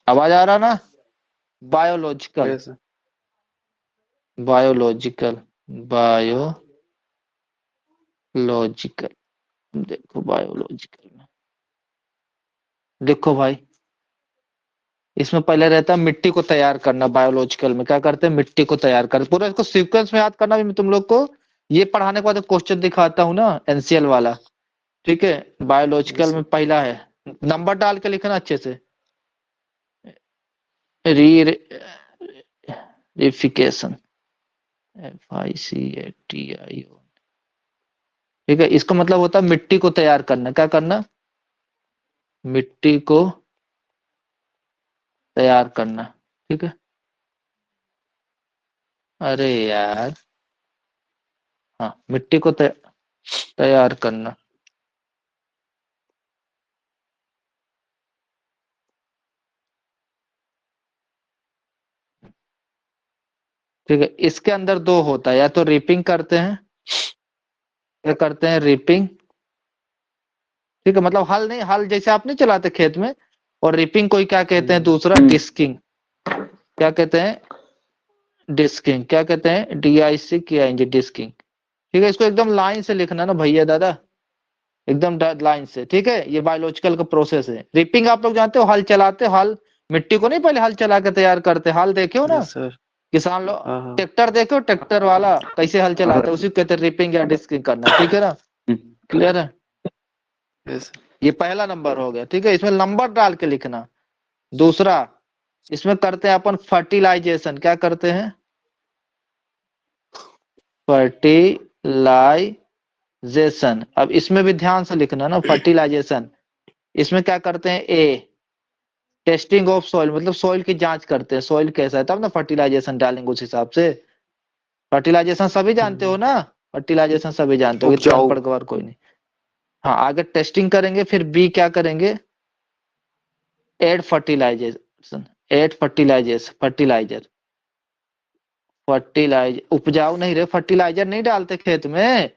आवाज आ रहा ना, biological. Yes sir. Biological. Biological. देखो बायोलॉजिकल में, देखो भाई, इसमें पहले रहता है मिट्टी को तैयार करना। बायोलॉजिकल में क्या करते हैं, मिट्टी को तैयार कर, पूरा इसको सीक्वेंस में याद करना भी। मैं तुम लोग को ये पढ़ाने के बाद क्वेश्चन दिखाता हूँ ना, एनसीएल वाला। ठीक है, यस बायोलॉजिकल में सर। पहला है, नंबर डाल के लिखना अच्छे से, री रिफिकेशन। FICATIO। ठीक है, इसका मतलब होता है मिट्टी को तैयार करना। क्या करना, मिट्टी को तैयार करना। ठीक है। अरे यार, हाँ, मिट्टी को तैयार करना। ठीक है, इसके अंदर दो होता है, या तो रिपिंग करते हैं, क्या करते हैं, रिपिंग। ठीक है, मतलब हल नहीं, हल जैसे आप नहीं चलाते खेत में। और रिपिंग कोई क्या कहते हैं, दूसरा डिस्किंग। क्या कहते हैं, डिस्किंग। क्या कहते हैं, DISC डिस्किंग। ठीक है, इसको एकदम लाइन से लिखना ना भैया दादा, एकदम लाइन से। ठीक है, ये बायोलॉजिकल का प्रोसेस है। रिपिंग आप लोग जानते हो, हल चलाते, हल मिट्टी को नहीं पहले हल चला के तैयार करते, हल देखे हो ना, यस सर। किसान लोग। हाँ हाँ। ट्रैक्टर देखे हो, ट्रैक्टर वाला कैसे हल चलाते हैं, उसी को कहते हैं रिपिंग या डिस्किंग करना। ठीक है ना, क्लियर है। यस। ये पहला नंबर हो गया। ठीक है, इसमें नंबर डाल के लिखना। दूसरा, इसमें करते हैं अपन फर्टिलाइजेशन। क्या करते हैं, फर्टिलाइजेशन। अब इसमें भी ध्यान से लिखना ना, फर्टिलाइजेशन। इसमें क्या करते हैं, टेस्टिंग ऑफ सॉइल, मतलब सॉइल की जांच करते हैं, सॉइल कैसा है, तब ना फर्टिलाइजेशन डालेंगे उस हिसाब से। फर्टिलाइजेशन सभी जानते हो ना, फर्टिलाइजेशन सभी जानते हो, इतना उपजाऊ। अनपढ़ गवार कोई नहीं। हाँ, आगे टेस्टिंग करेंगे, फिर बी क्या करेंगे, add fertilisation. 8 fertiliser fertiliser fertiliser उपजाऊ नहीं रहे, फर्टिलाइजर नहीं डालते खेत में,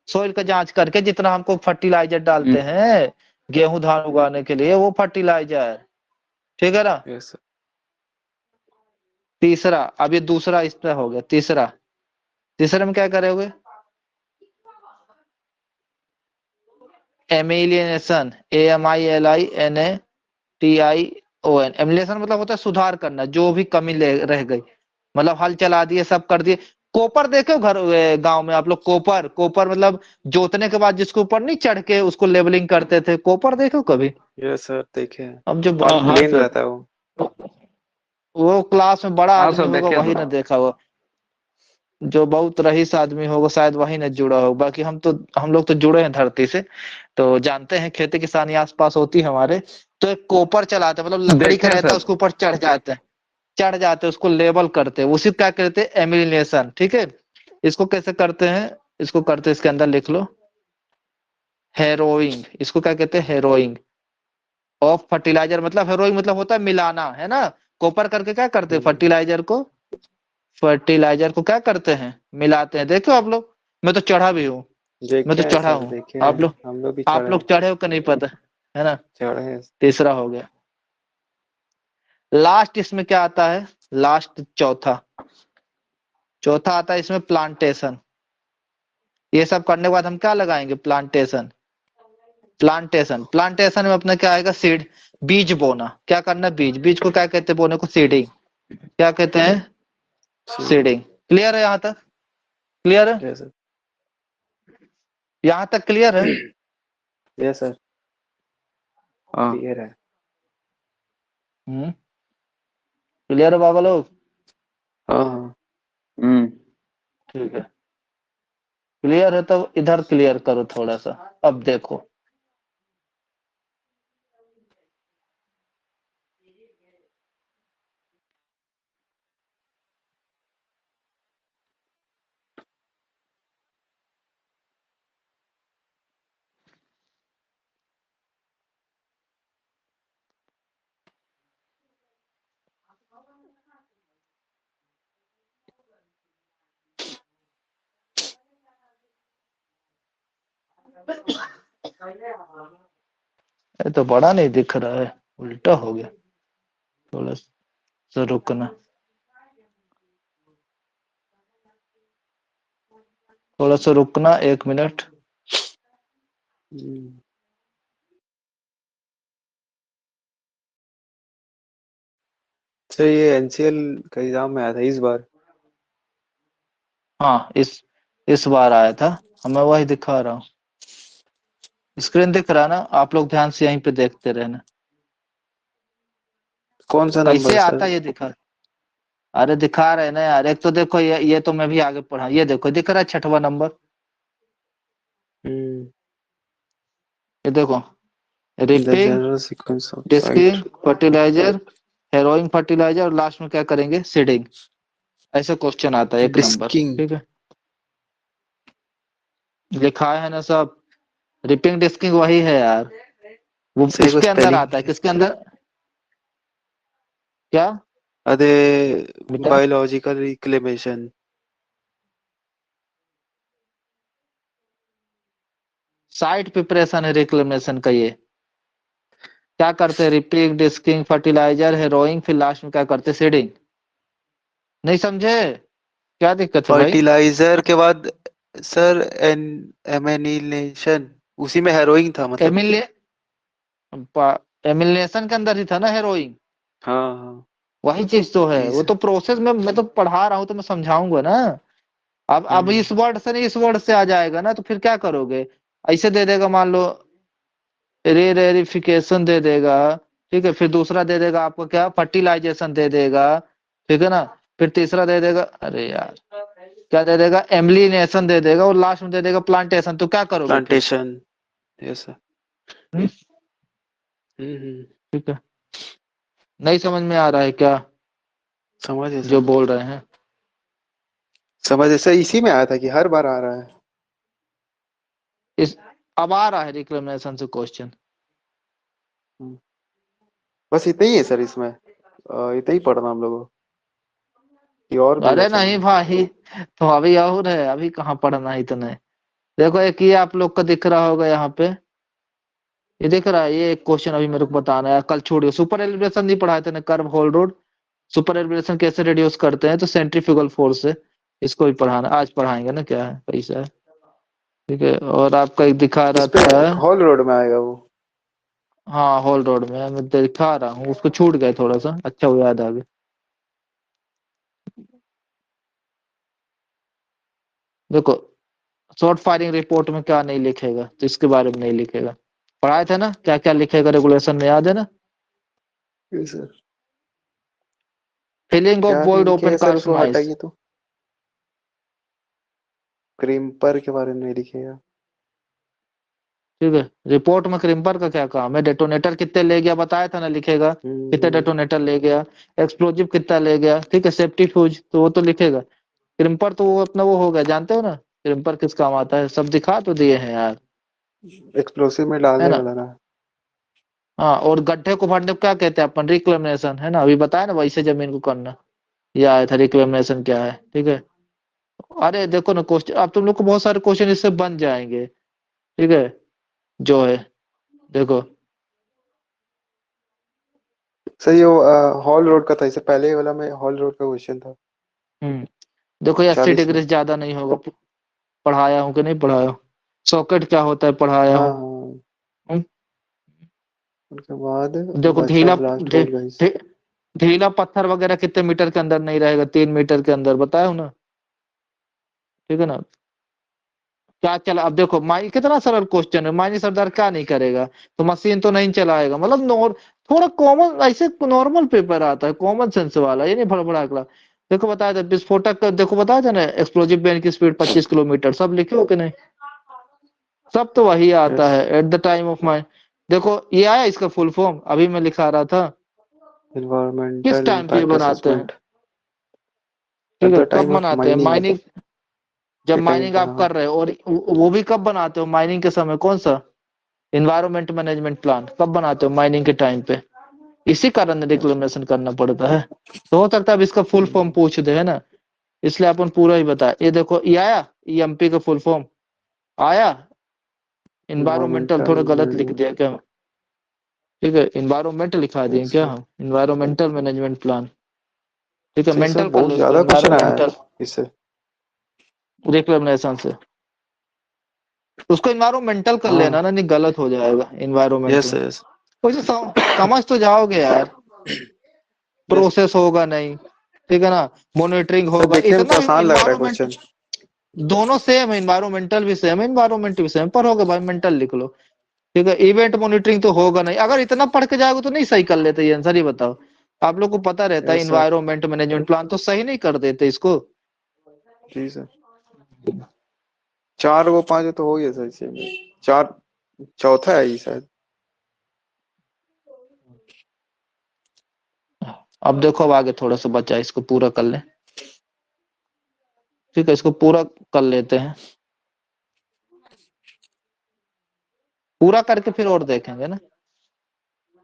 सोइल का जांच करके जितना हमको फर्टिलाइजर डालते हैं गेहूं धान उगाने के लिए वो फर्टिलाइजर, ठीक है ना। Yes sir. तीसरा, अब ये दूसरा इस पे हो गया, तीसरा, तीसरे में क्या करोगे, एमिलिनेशन, AMILINATION, एमिलेशन मतलब होता है सुधार करना, जो भी कमी रह गई, मतलब हल चला दिए सब कर दिए। कोपर देखे हो घर गांव में आप लोग, कोपर, कोपर मतलब जोतने के बाद जिसके ऊपर नहीं चढ़ के उसको लेवलिंग करते थे, कोपर देखे हो कभी। यस सर देखे हैं। अब जो हाँ हाँ प्लेन सर। रहता है वो। वो क्लास में बड़ा हाँ आदमी सर होगा देखे वही हैं। ना देखा होगा, जो बहुत रईस आदमी होगा शायद वही ना जुड़ा होगा, बाकी हम लोग तो जुड़े हैं धरती से, तो जानते हैं खेती किसानी आसपास होती है हमारे। तो एक कोपर चलाते हैं, मतलब लकड़ी देखे का हैं रहता है सर। उसके ऊपर चढ़ जाते हैं उसको लेवल करते हैं, उसी को क्या कहते हैं, एमिलिनेशन, ठीक है। इसको कैसे करते हैं, इसको करते हैं, इसके अंदर लिख लो, हेरोइंग, इसको क्या कहते हैं, हेरोइंग ऑफ फर्टिलाइजर, मतलब हेरोइंग मतलब होता है मिलाना, है ना। कोपर करके क्या करते हैं, हम्म, फर्टिलाइजर को क्या करते हैं, मिलाते हैं, देखो आप लोग, मैं तो चढ़ा भी हूँ, मैं देखे तो हैं चढ़ा सर हूँ, देखे आप हैं। लोग, हम लोग भी आप चढ़े हैं। लोग चढ़े हो कि नहीं पता, है ना। चढ़े हैं। तीसरा हो गया, लास्ट इसमें क्या आता है, लास्ट चौथा, चौथा आता है इसमें प्लांटेशन। ये सब करने के बाद हम क्या लगाएंगे, प्लांटेशन, प्लांटेशन, प्लांटेशन में अपना क्या आएगा, सीड, बीज बोना, क्या करना, बीज, बीज को क्या कहते हैं बोने को, सीडिंग, क्या कहते हैं, सीढ़ी। सीडिंग। क्लियर है यहाँ तक, क्लियर है, यस सर। यहाँ तक क्लियर है। यस सर हाँ क्लियर है। क्लियर है बाबा लोग, हाँ हाँ। हम्म। ठीक है, क्लियर है तो इधर क्लियर करो थोड़ा सा, अब देखो, ये तो बड़ा नहीं दिख रहा है, उल्टा हो गया, थोड़ा सा रुकना, थोड़ा सा रुकना, 1 मिनट। हम्म, सर ये एनसीएल का एग्जाम में आया था इस बार। हाँ, इस बार आया था, मैं वही दिखा रहा हूँ, स्क्रीन दिख रहा है ना, आप लोग ध्यान से यहीं पे देखते रहना, कौन सा कैसे नंबर आता सर? है ये दिखा, अरे दिखा रहे हैं ना यार, एक तो देखो ये तो मैं भी आगे पढ़ा, ये देखो दिख रहा है 6वां नंबर, हम्म। ये देखो, the ripping, general sequence of site. Discing, fertiliser, harrowing fertiliser, और लास्ट में क्या करेंगे, सीडिंग, ऐसे क्वेश्चन आता है 1 नंबर, डिस्किंग। ठीक है, लिखा है ना सब, रिपिंग डिस्किंग वही है यार, वो सही को उसके अंदर स्पेलिंग आता है, क्या? किसके अंदर, क्या अरे बेटा, बायोलॉजिकल रिक्लेमेशन। साइट प्रिपरेशन है रिक्लेमेशन का, ये क्या करते हैं, रिपिंग डिस्किंग फर्टिलाइजर हेरोइंग, फिर लास्ट में क्या करते हैं, सीडिंग, नहीं समझे, क्या दिक्कत है भाई, फर्टिलाइजर के बाद सर एन एमिनेशन, उसी में हेरोइंग था मतलब। एमिले एमिलेशन के अंदर ही था ना हेरोइंग, हाँ हाँ। वही चीज तो है, वो तीस। तो प्रोसेस में मैं तो पढ़ा रहा हूँ तो मैं समझाऊंगा ना। अब हम्म। इस वर्ड से नहीं इस वर्ड से आ जाएगा ना, तो फिर क्या करोगे, ऐसे दे देगा, मान लो रेरिफिकेशन दे देगा, ठीक है, फिर दूसरा दे देगा आपको क्या, फर्टिलाइजेशन दे देगा, ठीक है ना, फिर तीसरा दे देगा, अरे यार क्या दे देगा, एम्लिनेशन दे देगा, और लास्ट में दे देगा प्लांटेशन, तो क्या करोगे फिर, plantation. Yes sir. Hmm, hmm. ठीक है, नहीं समझ में आ रहा है क्या समझ है जो सर। बोल रहे हैं, समझ है सर, इसी में आया था कि हर बार आ रहा है। इस अब आ रहा है रिक्लेमेशन से क्वेश्चन, हम्म, बस इतना ही है सर इसमें। इतना ही पढ़ना हम लोगों को कि और भी अरे बचा नहीं हुआ भाई, तो अभी और है, अभी कहाँ पढ़ना है इतने। देखो एक ये आप लोग का दिख रहा होगा यहाँ पे, ये दिख रहा है, ये एक क्वेश्चन अभी मेरे को बताना है, कल छोड़ गया। सुपर एलिवेशन नहीं पढ़ाए थे ना, curve whole road, super elevation कैसे रिड्यूस करते हैं, तो सेंट्रीफ्यूगल फोर्स से। इसको भी पढ़ाना, आज पढ़ाएंगे ना, क्या है पैसा है। ठीक है, और आपका एक दिखा इस रहा पे था। हॉल रोड में आएगा वो। हाँ होल रोड में मैं दिखा रहा हूँ, उसको छूट गया थोड़ा सा, अच्छा वो याद आ गया। देखो शॉर्ट फायरिंग रिपोर्ट में क्या नहीं लिखेगा, तो इसके बारे में नहीं लिखेगा। पढ़ाए थे ना क्या क्या लिखेगा रेगुलेशन में, याद है ना। जी सर। फिलिंग ऑफ क्या नहीं वॉइड ओपन लिखेगा सर, कास्ट उसको माइस। हटाइए तो। क्रीम्पर के बारे में नहीं लिखेगा। ठीक है, रिपोर्ट में क्रिम्पर का क्या काम है, डेटोनेटर कितने ले गया बताया था ना, लिखेगा कितने हम्म। डेटोनेटर ले गया, एक्सप्लोजिव कितना ले गया, ठीक है, सेफ्टी फ्यूज तो वो तो लिखेगा। क्रिम्पर तो वो अपना वो हो गया, जानते हो ना क्रिम्पर किस काम आता है, सब दिखा तो दिए हैं यार, एक्सप्लोसिव में है डालने ना। वाला ना। हाँ, और गड्ढे को भरने को क्या कहते हैं अपन, रिक्लेमेशन, है ना, अभी बताया ना वैसे जमीन को करना। ये आया था रिक्लेमेशन क्या है, ठीक है। अरे देखो ना क्वेश्चन, अब तुम लोग को बहुत सारे क्वेश्चन इससे बन जाएंगे, ठीक है, जो है, देखो। सर ये हॉल रोड का था, इससे पहले वाला में हॉल रोड का क्वेश्चन था। देखो ये 40 80 डिग्री में। से ज्यादा नहीं होगा, पढ़ाया हूँ कि नहीं पढ़ाया हूँ। सॉकेट क्या होता है, पढ़ाया हाँ हूँ। हाँ। हम्म, उनके बाद देखो बचा ढीला ब्लास्ट ढी, होल गाइस। ढी, ढीला पत्थर वगैरह कितने मीटर के अंदर नहीं रहेगा, 3 मीटर के अंदर, बताया हूँ ना, ठीक है ना। क्या चला, अब देखो माइनिंग कितना सरल क्वेश्चन है, माइनिंग सरदार क्या नहीं करेगा, तो मशीन तो नहीं चलाएगा, मतलब थोड़ा कॉमन, ऐसे नॉर्मल पेपर आता है कॉमन सेंस वाला, ये नहीं भड़बड़ा अगला। देखो बताया था विस्फोटक देखो बताया था ना, एक्सप्लोजिव बेन की स्पीड 25 किलोमीटर, सब लिखे हो कि नहीं, सब तो वही आता यस। है, at the time of my. देखो ये आया इसका फुल फॉर्म, अभी मैं लिखा रहा था, किस एनवायरमेंटल टाइम पे ये इम्पैक्ट बनाते हैं, असेसमेंट ठीक एट है, द कब टाइम ऑफ बनाते हैं माइनिंग माइनिंग, जब के टाइम माइनिंग पे। आप हाँ। कर रहे हो, और वो भी कब बनाते हो माइनिंग के समय, कौन सा इन्वायरमेंट मैनेजमेंट प्लान कब बनाते हो, माइनिंग के टाइम पे, इसी कारण यस। रिक्लेमेशन करना पड़ता है। तो हो सकता है अब इसका फुल फॉर्म पूछ दे, है ना, इसलिए अपन पूरा ही बताए। ये देखो ये आया, ईएमपी का फुल फॉर्म आया, इन्वायरमेंटल इन्वायरमेंटल। थोड़ा गलत लिख दिया क्या, ठीक है, इन्वायरमेंट लिखा दिए यस क्या सर। हम, इन्वायरमेंटल मैनेजमेंट प्लान, ठीक है, सही सर, मेंटल कर बहुत लो इसको, ज्यादा क्वेश्चन आया है इन्वायरमेंटल इससे। रिक्लेमेशन से, उसको इन्वायरमेंटल कर हाँ। लेना ना, नहीं गलत हो जाएगा यस इन्वायरमेंटल। यस। कुछ समझ तो जाओगे यार, यस। प्रोसेस होगा नहीं, ठीक है ना, मॉनिटरिंग सर होगा, देखने में तो इतना आसान लग रहा है इन्वायरमेंट, क्वेश्चन। दोनों सेम है, इन्वायरमेंटल भी सेम है, इन्वायरमेंट भी सेम, पर होगा भाई मेंटल लिख लो, ठीक है। इवेंट मॉनिटरिंग तो होगा नहीं, अगर इतना पढ़ के जाओगे तो नहीं सही कर लेते ये आंसर, ही बताओ। आप लोग को पता रहता है yes sir. Environment management plan, तो सही नहीं कर देते इसको। जी सर। 4 वो 5 तो हो गया सर इसमें। 4, चौथा है ये शायद। अब देखो अब आगे थोड़ा सा बचा है, इसको पूरा कर ले, ठीक है, इसको पूरा कर लेते हैं, पूरा करके फिर और देखेंगे ना।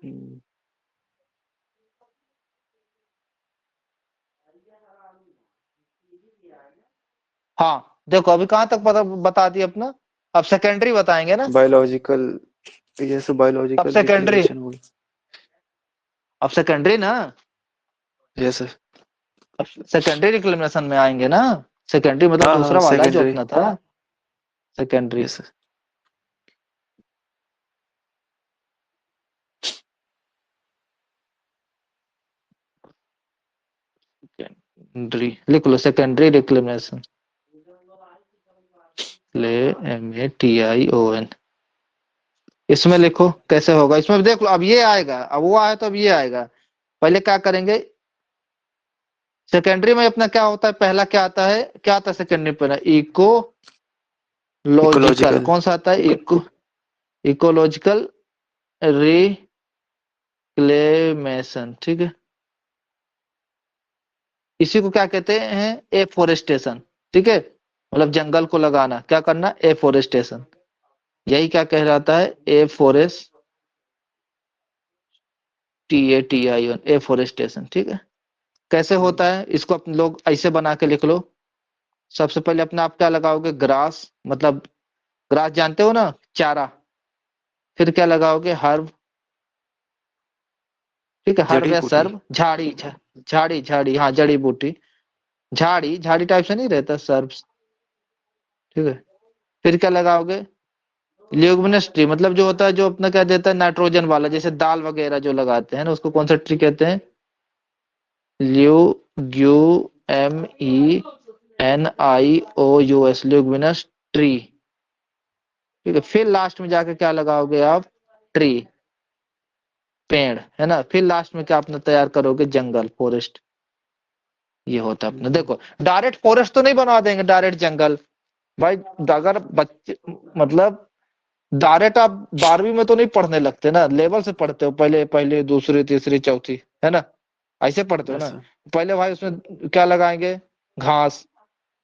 हम्म। हाँ देखो अभी कहाँ तक पता बता दिया अपना, अब सेकेंडरी बताएंगे ना। बायोलॉजिकल। यस अब बायोलॉजिकल सेकेंडरी, रिक्लेमेशन हो। अब सेकेंडरी ना, यस सर। अब सेकेंडरी रिक्लेमेशन में आएंगे ना, सेकेंडरी मतलब हाँ हाँ दूसरा वाला है जो सेकेंडरी। अपना था, सेकेंडरी। Yes sir. सेकेंडरी लिख लो, सेकेंडरी रिक्लेमेशन, ले METION, इसमें लिखो कैसे होगा, इसमें देख लो, अब ये आएगा, अब वो आया तो अब ये आएगा। पहले क्या करेंगे, सेकेंडरी में अपना क्या होता है, पहला क्या आता है, क्या आता है सेकेंडरी पर, इकोलॉजिकल, इकोलॉजिकल। कौन सा आता है, इकोलॉजिकल रिक्लेमेशन, ठीक है। इसी को क्या कहते हैं, एफोरेस्टेशन, ठीक है, मतलब जंगल को लगाना, क्या करना, एफोरेस्टेशन, यही क्या कहलाता है, एफोरेस्टेशन, TATION, एफोरेस्टेशन। ठीक है, कैसे होता है इसको अपन लोग ऐसे बना के लिख लो। सबसे पहले अपने आप क्या लगाओगे, ग्रास, मतलब ग्रास जानते हो ना, चारा। फिर क्या लगाओगे, हर्ब। ठीक है, हर्ब जड़ी या बूटी। सर्ब, झाड़ी झाड़ी झाड़ी, हाँ जड़ी बूटी, झाड़ी झाड़ी टाइप से नहीं रहता, सर्ब। ठीक है, फिर क्या लगाओगे, ल्यूमिनस ट्री, मतलब जो होता है, जो अपना क्या देता है, नाइट्रोजन वाला, जैसे दाल वगैरह जो लगाते हैं ना, उसको कौन सा ट्री कहते हैं, ल्यू ग्यू MENIOUS, ल्यूमिनस ट्री। ठीक है, फिर लास्ट में जाके क्या लगाओगे आप, ट्री, पेड़, है ना। फिर लास्ट में क्या अपना तैयार करोगे, जंगल, फॉरेस्ट। ये होता है अपना, देखो डायरेक्ट फॉरेस्ट तो नहीं बना देंगे, डायरेक्ट जंगल भाई। अगर बच्चे, मतलब डायरेक्ट आप 12वीं में तो नहीं पढ़ने लगते ना, लेवल से पढ़ते हो, पहले पहले दूसरी तीसरी चौथी, है ना, ऐसे पढ़ते हो यस ना। सर। पहले भाई उसमें क्या लगाएंगे, घास,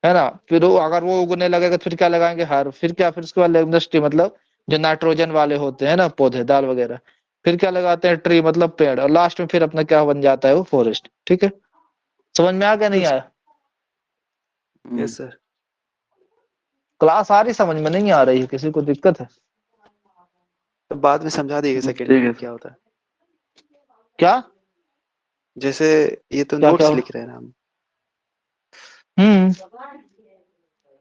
है ना। फिर वो अगर वो उगने लगेगा तो फिर क्या लगाएंगे, हर, फिर क्या, फिर उसके बाद इंडस्ट्री, मतलब जो नाइट्रोजन वाले होते हैं ना पौधे, दाल वगैरह। फिर क्या लगाते हैं, ट्री, मतलब पेड़, और लास्ट में फिर अपना क्या बन जाता है, वो फॉरेस्ट। ठीक है, समझ में आ गया, नहीं आया? Yes sir. क्लास आ रही, समझ में नहीं आ रही है, किसी को दिक्कत है? तो बाद में समझा दीजिए ठीक सेकेंडरी है में सर। क्या होता है। क्या जैसे ये तो क्या क्या? नोट्स लिख रहे हैं ना हम। हम्म,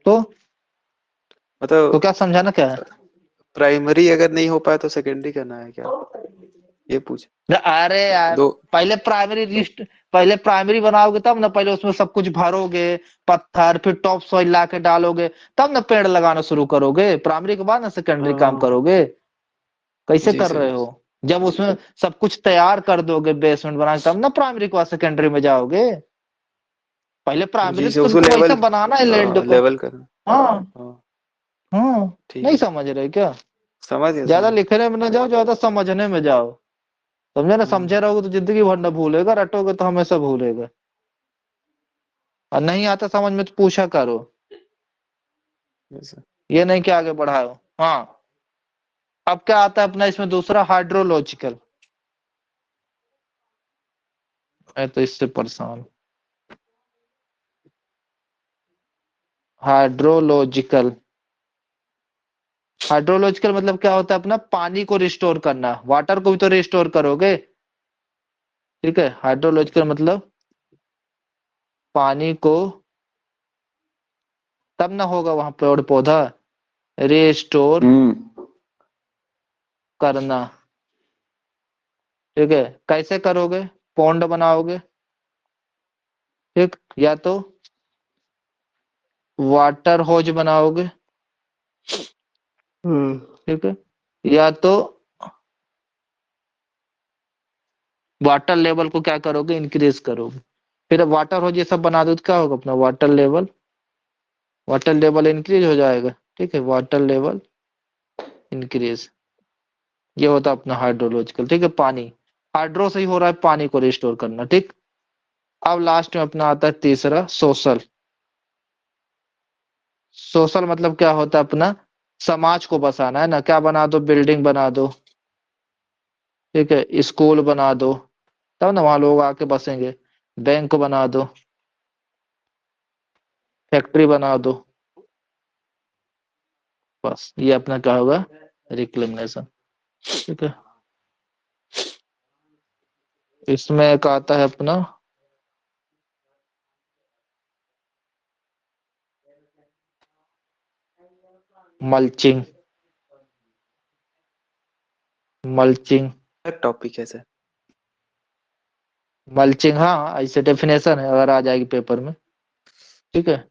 तो मतलब क्या समझाना क्या है? प्राइमरी अगर नहीं हो पाया तो सेकेंडरी करना है क्या, ये पूछ। अरे यार, दो। पहले प्राइमरी लिस्ट, पहले प्राइमरी बनाओगे तब ना, पहले उसमें सब कुछ भरोगे, पत्थर, फिर टॉप सॉइल ला के डालोगे, तब ना पेड़ लगाना शुरू करोगे। प्राइमरी के बाद ना सेकेंडरी काम हाँ, करोगे। कैसे जी कर सर। रहे हो? जब उसमें सब कुछ तैयार कर दोगे, बेसमेंट बना के, तब ना प्राइमरी के बाद सेकेंडरी में जाओगे। पहले प्राइमरी जी सर, तो उसको तुमको लेवल, वैसे बनाना है लैंड को। लेवल करना। हाँ, हाँ, हाँ, ठीक नहीं है। समझ रहे क्या? समझ गया ज्यादा समझ गया। लिखने में ना जाओ, ज्यादा समझने में जाओ। समझे ना, हम्म। समझे रहोगे तो जिंदगी भर ना भूलेगा, रटोगे तो हमेशा भूलेगा। और नहीं आता समझ में तो पूछा करो, यस सर। ये नहीं कि आगे बढ़ाओ। हाँ, अब क्या आता है अपना इसमें दूसरा, हाइड्रोलॉजिकल। मैं तो इससे परेशान। हाइड्रोलॉजिकल, हाइड्रोलॉजिकल मतलब क्या होता है अपना, पानी को रिस्टोर करना, वाटर को भी तो रिस्टोर करोगे। ठीक है, हाइड्रोलॉजिकल मतलब पानी को, तब ना होगा वहां पेड़ पौधा, रिस्टोर करना। ठीक है, कैसे करोगे, पौंड बनाओगे, ठीक, या तो वाटर होज बनाओगे, हम्म। ठीक है, या तो वाटर लेवल को क्या करोगे, इंक्रीज करोगे। फिर वाटर होज ये सब बना दो तो क्या होगा अपना, water level, water level increase हो जाएगा। ठीक है, वाटर लेवल इंक्रीज, ये होता है अपना हाइड्रोलॉजिकल। ठीक है, पानी, हाइड्रो से ही हो रहा है पानी को रिस्टोर करना। ठीक, अब लास्ट में अपना आता है तीसरा, सोशल। सोशल मतलब क्या होता है अपना, समाज को बसाना, है ना। क्या बना दो, बिल्डिंग बना दो, ठीक है, स्कूल बना दो, तब ना वहां लोग आके बसेंगे। बैंक बना दो, फैक्ट्री बना दो, बस ये अपना क्या होगा, रिक्लेमेशन। ठीक है, इसमें एक आता है अपना मल्चिंग। मल्चिंग, टॉपिक है सर। मल्चिंग, हाँ ऐसे डेफिनेशन है, अगर आ जाएगी पेपर में। ठीक है,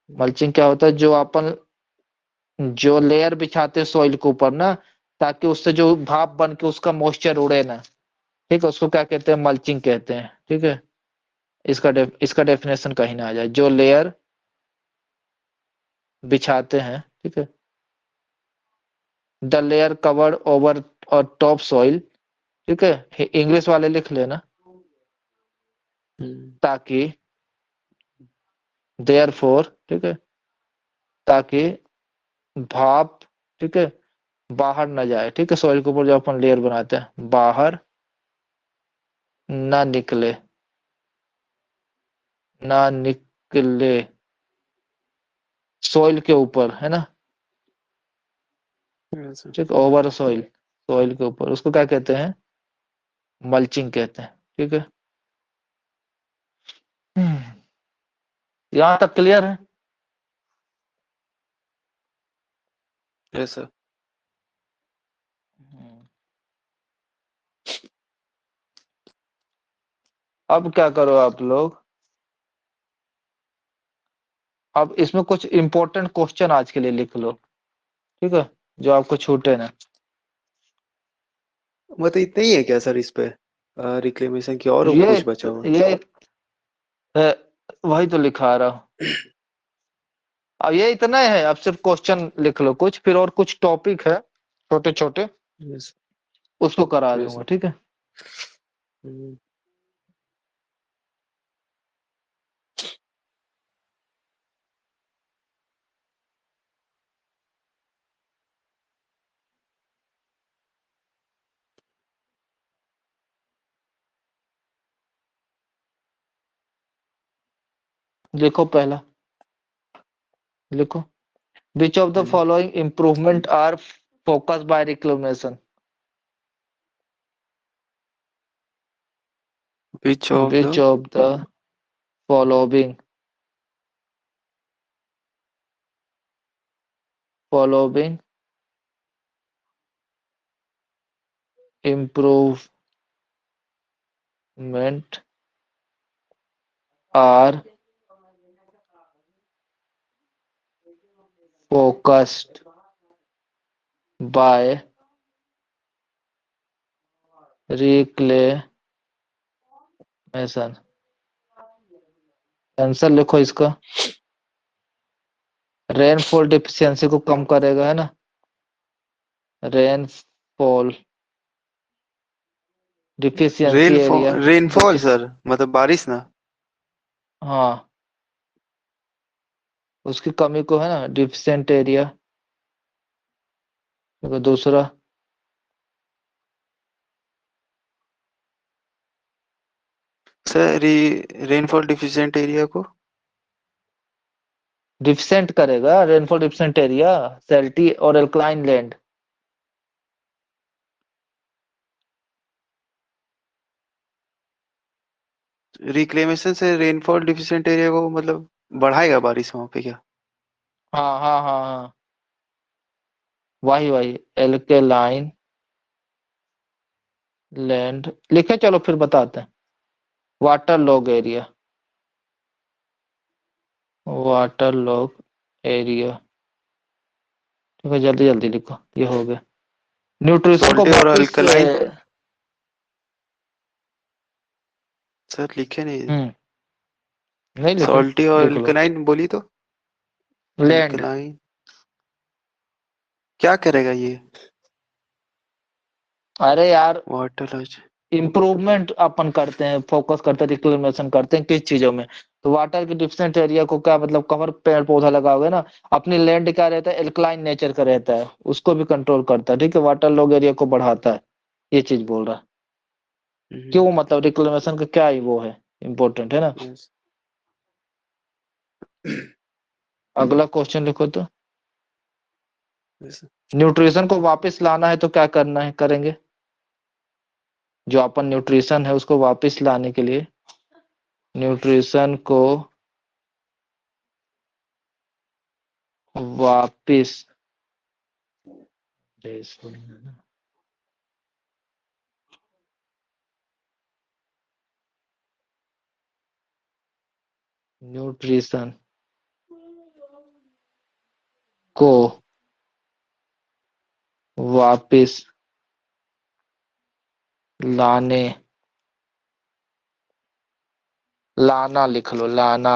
मल्चिंग क्या होता है, जो अपन, जो लेयर बिछाते हैं सॉइल के ऊपर ना, ताकि उससे जो भाप बन के उसका मॉइस्चर उड़े ना। ठीक है, उसको क्या कहते हैं, मल्चिंग कहते हैं। ठीक है, इसका डेफिनेशन कहीं ना आ जाए, जो लेयर बिछाते हैं, ठीक है, द लेयर कवर्ड ओवर और टॉप सॉइल। ठीक है, इंग्लिश वाले लिख लेना, हम्म। ताकि, देयर फोर, ठीक है, ताकि भाप, ठीक है, बाहर न जाए। ठीक है, सॉइल के ऊपर जो अपन लेयर बनाते हैं, बाहर ना निकले, ना निकले सॉइल के ऊपर, है ना, Yes, sir. ठीक, ओवर सॉइल, सॉइल के ऊपर, उसको क्या कहते हैं, मल्चिंग कहते हैं, ठीक है। यहाँ तक क्लियर है। Yes, sir. अब क्या करो आप लोग, अब इसमें कुछ इंपॉर्टेंट क्वेश्चन आज के लिए लिख लो, ठीक है, जो आपको छूटे ना। मतलब इतना ही है क्या सर इस पे रिक्लेमेशन की, और ये कुछ बचा हुआ? ये है, वही तो लिखा रहा हूँ। अब ये इतना ही है, अब सिर्फ क्वेश्चन लिख लो कुछ, फिर और कुछ टॉपिक है छोटे छोटे, Yes, उसको करा yes, दूंगा, sir. ठीक है। हम्म, लिखो पहला, लिखो, which of the hmm. Following improvement are focus by reclamation, Which of which the of the following following improvement are focused by reclamation, answer लिखो इसका, रेनफॉल डिफिशियंसी को कम करेगा, है ना, rainfall deficiency area, rainfall sir, मतलब बारिश ना? हाँ, उसकी कमी को, है ना, डिफिशिएंट एरिया। देखो दूसरा, सर रेनफॉल डिफिशिएंट एरिया को डिफिशिएंट करेगा, रेनफॉल डिफिशिएंट एरिया, सेल्टी और एल्कलाइन लैंड। रिक्लेमेशन से रेनफॉल डिफिशिएंट एरिया को मतलब बढ़ाएगा बारिश वहां पे क्या? हाँ हाँ हाँ हाँ, वही वही, एल्कलाइन लैंड लिखे, चलो फिर बताते हैं, water log area, water log area, ठीक है, जल्दी जल्दी लिखो, ये हो गया। न्यूट्रिशन को सॉल्टी और वापस अल्कलाइन, सर लिखे नहीं। नहीं लिखे, सॉल्टी और लिख लो, अल्कलाइन बोली तो। लैंड, अल्कलाइन क्या करेगा ये? अरे यार, वाटर लॉज। इम्प्रूवमेंट अपन करते हैं, फोकस करते हैं, रिक्लेमेशन करते हैं किस चीजों में, तो वाटर के डिफिशिएंट एरिया को क्या मतलब, कवर पेड़ पौधा लगाओगे ना, अपनी लैंड क्या रहता है, एल्कलाइन नेचर का रहता है, उसको भी कंट्रोल करता है, ठीक है, वाटर लॉग एरिया को बढ़ाता है, ये चीज बोल रहा है। क्यों, मतलब रिक्लेमेशन का क्या ही वो है, इम्पोर्टेंट है ना। यस। अगला क्वेश्चन लिखो तो, यस। न्यूट्रिशन को वापस लाना है तो क्या करना है, करेंगे, जो अपन न्यूट्रिशन है उसको वापस लाने के लिए, न्यूट्रिशन को वापस, न्यूट्रिशन को वापस लाने, लाना लिख लो, लाना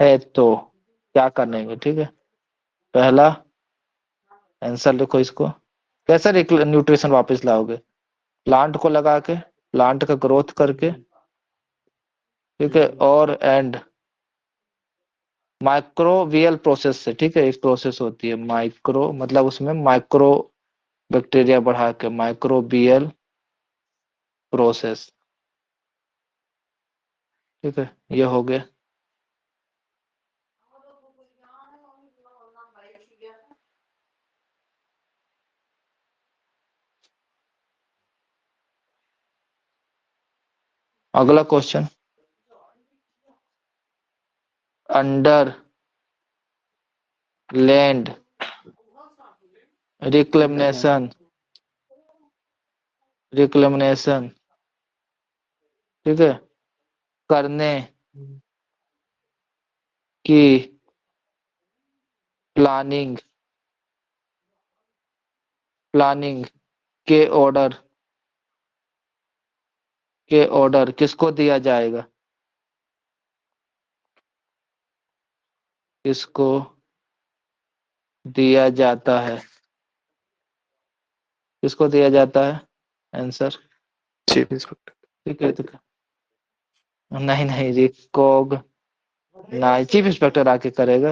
है तो क्या करेंगे, ठीक है, पहला आंसर लिखो इसको, कैसे न्यूट्रिशन वापस लाओगे, प्लांट को लगा के, प्लांट का ग्रोथ करके, ठीक है, और एंड माइक्रोवियल प्रोसेस से, ठीक है, एक प्रोसेस होती है माइक्रो, मतलब उसमें माइक्रो बैक्टीरिया बढ़ा के, माइक्रोबियल प्रोसेस। ठीक है, ये हो गया। अगला क्वेश्चन, अंडर लैंड रिक्लेमिनेशन ठीक है, करने की प्लानिंग के ऑर्डर किसको दिया जाएगा? किसको दिया जाता है? किसको दिया जाता है? आंसर। Chief inspector. ठीक है, ठीक है। नहीं नहीं, रिकॉग नहीं, चीफ इंस्पेक्टर आके करेगा।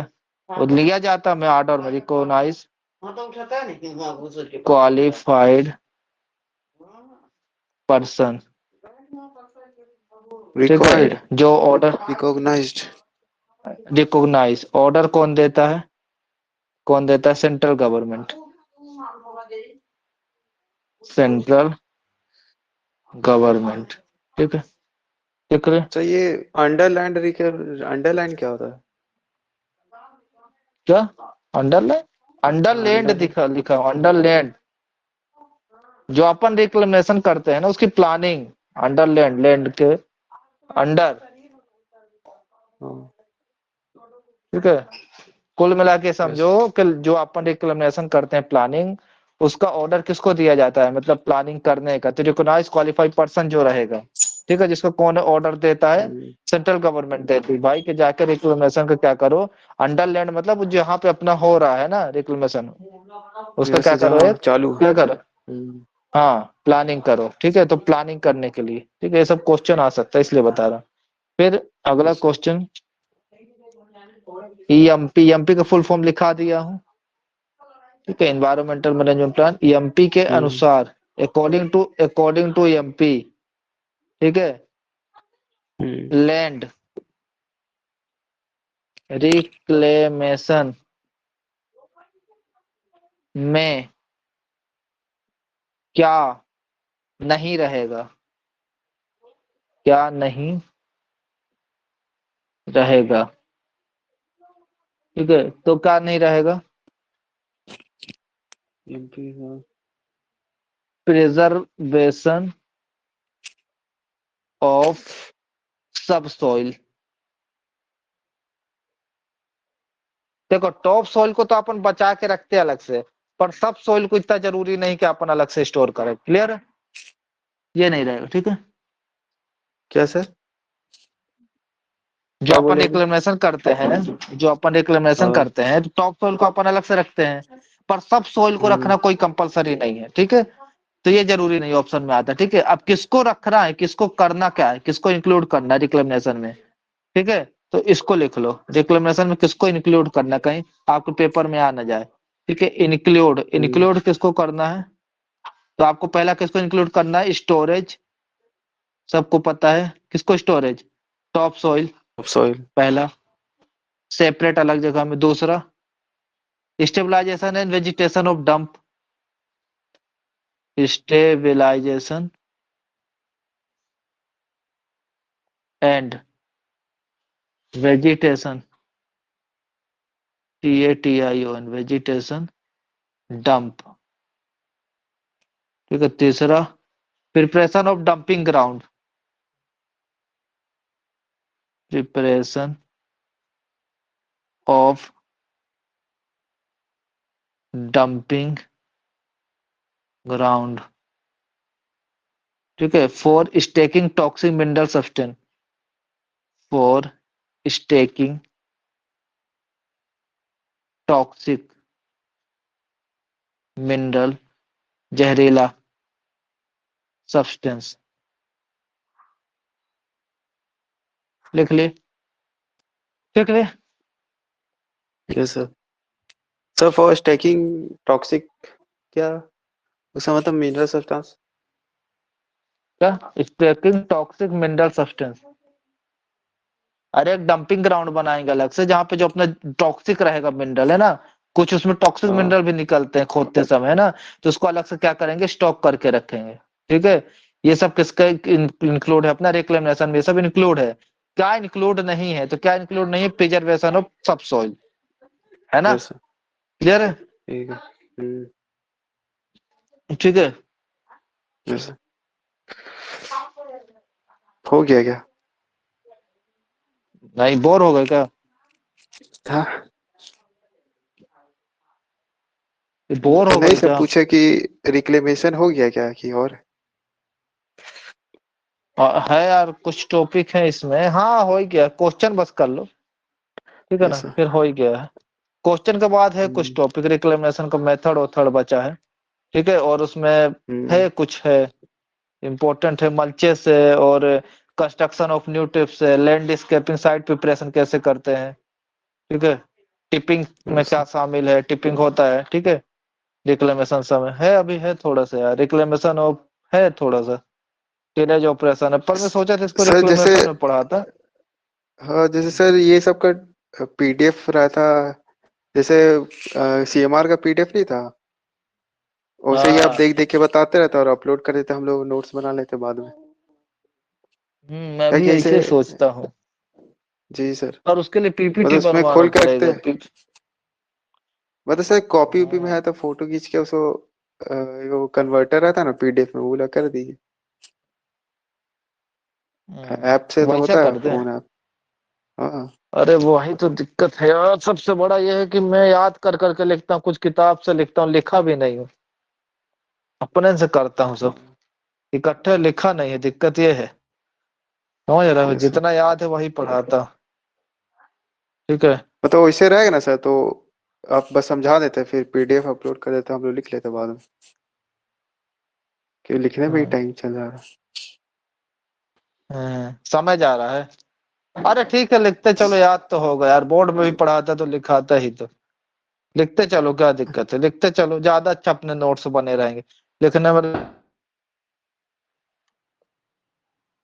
वो लिया जाता, मैं ऑर्डर में रिकॉग्नाइज क्वालिफाइड पर्सन। ठीक है, जो ऑर्डर रिकॉग्नाइज्ड। रिकॉग्नाइज, ऑर्डर कौन देता है? कौन देता है? Central government. Central government. ठीक है, ठीक है। तो ये अंडरलाइन क्या होता है? क्या अंडरलैंड? अंडरलैंड अंडर लिखा अंडरलैंड, जो अपन रिक्लेमेशन करते हैं ना उसकी प्लानिंग। अंडरलैंड, लैंड के अंडर। हाँ, ठीक है, कुल मिला के समझो कि जो अपन रिक्लेमेशन करते हैं प्लानिंग, उसका ऑर्डर किसको दिया जाता है? मतलब प्लानिंग करने का तो रिकॉग्नाइज क्वालिफाइड पर्सन जो रहेगा। ठीक है, जिसको कौन ऑर्डर देता है? सेंट्रल गवर्नमेंट देती है भाई, कि जाकर रिक्लेमेशन का क्या करो। अंडरलैंड मतलब जहाँ पे अपना हो रहा है ना रिक्लेमेशन, उसका क्या जैसे करो? जहाँ एक चालू। क्या करो? हम्म, हाँ, प्लानिंग करो। ठीक है, तो प्लानिंग करने के लिए, ठीक है, ये सब क्वेश्चन आ सकता है इसलिए बता रहा हूं। फिर अगला क्वेश्चन, ईएमपी। ईएमपी का फुल फॉर्म लिखा दिया हूँ। ठीक है, एनवायरमेंटल मैनेजमेंट प्लान। ईएमपी के अनुसार, अकॉर्डिंग टू ईएमपी, ठीक है, लैंड रिक्लेमेशन में क्या नहीं रहेगा? क्या नहीं रहेगा? ठीक है, तो क्या नहीं रहेगा? एमपी, हाँ। Preservation of subsoil. देखो, टॉप सॉइल को तो अपन बचा के रखते हैं अलग से, पर सब सॉइल को इतना जरूरी नहीं कि अपन अलग से स्टोर करें। क्लियर है? ये नहीं रहेगा। ठीक है, क्या सर? जो क्या अपन बोले अभी? रिक्लेमेशन करते हैं, हाँ। तो टॉप सोइल को अपन अलग से रखते हैं, पर सब सोइल को रखना कोई कंपलसरी नहीं है। ठीक है, तो ये जरूरी नहीं ऑप्शन में आता। ठीक है, अब किसको रखना है, किसको करना क्या है, किसको इंक्लूड करना है रिक्लेमेशन में? ठीक है, तो इसको लिख लो, रिक्लेमेशन में किसको इंक्लूड करना है, कहीं आपके पेपर में आ ना जाए। ठीक है, इंक्लूड, इंक्लूड किसको करना है? तो आपको पहला किसको इंक्लूड करना है? स्टोरेज। सबको पता है किसको स्टोरेज? Top soil soil. पहला, सेपरेट अलग जगह में। दूसरा, stabilisation and vegetation of dump. Stabilisation and vegetation, TATION, vegetation dump. ठीक है, तीसरा, preparation of dumping ground. Preparation of dumping ground. ठीक है, for stacking toxic mineral substance. For stacking toxic mineral, जहरीला सब्सटेंस। लिख ले, लिख ले। Yes sir. Sir for stacking toxic, क्या उसका मतलब? Mineral substance. क्या स्टैकिंग टॉक्सिक मिनरल सब्सटेंस? अरे एक डंपिंग ग्राउंड बनाएंगे अलग से, जहाँ पे जो अपना टॉक्सिक रहेगा मिनरल है ना, कुछ उसमें टॉक्सिक हाँ मिनरल भी निकलते हैं खोदते समय है ना, तो उसको अलग से क्या करेंगे, स्टॉक करके रखेंगे। ठीक है, ये सब किसका इंक्लूड है, अपना रिक्लेमेशन में ये सब इंक्लूड है। क्या इंक्लूड नहीं है, तो क्या इंक्लूड नहीं है, प्रिजर्वेशन ऑफ सब सॉइल, है ना? यस क्लियर है? ठीक है। ठीक है। यस हो गया क्या? नहीं, बोर हो गए क्या? था बोर हो नहीं, गए सब क्या? पूछा कि रिक्लेमेशन हो गया क्या कि और? है यार, कुछ टॉपिक है इसमें, हाँ हो ही गया, क्वेश्चन बस कर लो। ठीक है ना, यस फिर हो ही गया है। क्वेश्चन के बाद है कुछ हम्म टॉपिक, रिक्लेमेशन का मेथड और थर्ड बचा है। ठीक है, और उसमें हम्म है कुछ है इम्पोर्टेंट है, मल्चेस है, और कंस्ट्रक्शन ऑफ न्यू टिप्स है, लैंडस्केपिंग साइट प्रिपरेशन कैसे करते हैं। ठीक है, टिपिंग में यस क्या शामिल है, टिपिंग होता है। ठीक है, रिक्लेमेशन समय है, अभी है थोड़ा सा यार, रिक्लेमेशन ऑफ है थोड़ा सा, टिलेज ऑपरेशन है, पर मैं सोचा था इसको सर जैसे, रिक्लेमेशन में पढ़ाता। हाँ जैसे सर ये सब का पीडीएफ रहता, जैसे सीएमआर का पीडीएफ नहीं था, वैसे ही आप हाँ। देख देख के बताते रहते और अपलोड कर देते, हम लोग नोट्स बना लेते बाद में। मैं क्या भी कि ऐसे, ऐसे ही सोचता हूँ, जी सर, पर उसके लिए पीपीटी मतलब उसमें बनवाना खोल के रखते पड़ेगा। हैं, मतलब सर कॉपी वॉपी में हाँ। है तो फोटो खींच के उसको वो कन्वर्टर रहता है ना पीडीएफ में, वो वाला कर दीजिए। ऐप से तो वैसा होता है, कर दे। Phone app. हाँ अरे वही तो दिक्कत है यार, सबसे बड़ा ये है कि मैं याद कर करके लिखता हूँ, कुछ किताब से लिखता हूँ, लिखा भी नहीं हूँ, अपने से करता हूँ सब, इकट्ठे लिखा नहीं है, दिक्कत ये है। समझ रहे हो, यस सर, जितना याद है वही पढ़ाता। ठीक है। मतलब वैसे रहेगा ना सर, तो आप बस समझा देते, फिर पीडीएफ अपलोड कर देते, हम लोग लिख लेते बाद में, क्योंकि लिखने में ही हम्म टाइम चल रहा है। समझ आ रहा है। अरे ठीक है, लिखते चलो, याद तो होगा यार, बोर्ड में भी पढ़ाता तो लिखाता ही तो, लिखते चलो, क्या दिक्कत है, लिखते चलो, ज्यादा अच्छा अपने नोट्स बने रहेंगे लिखने में।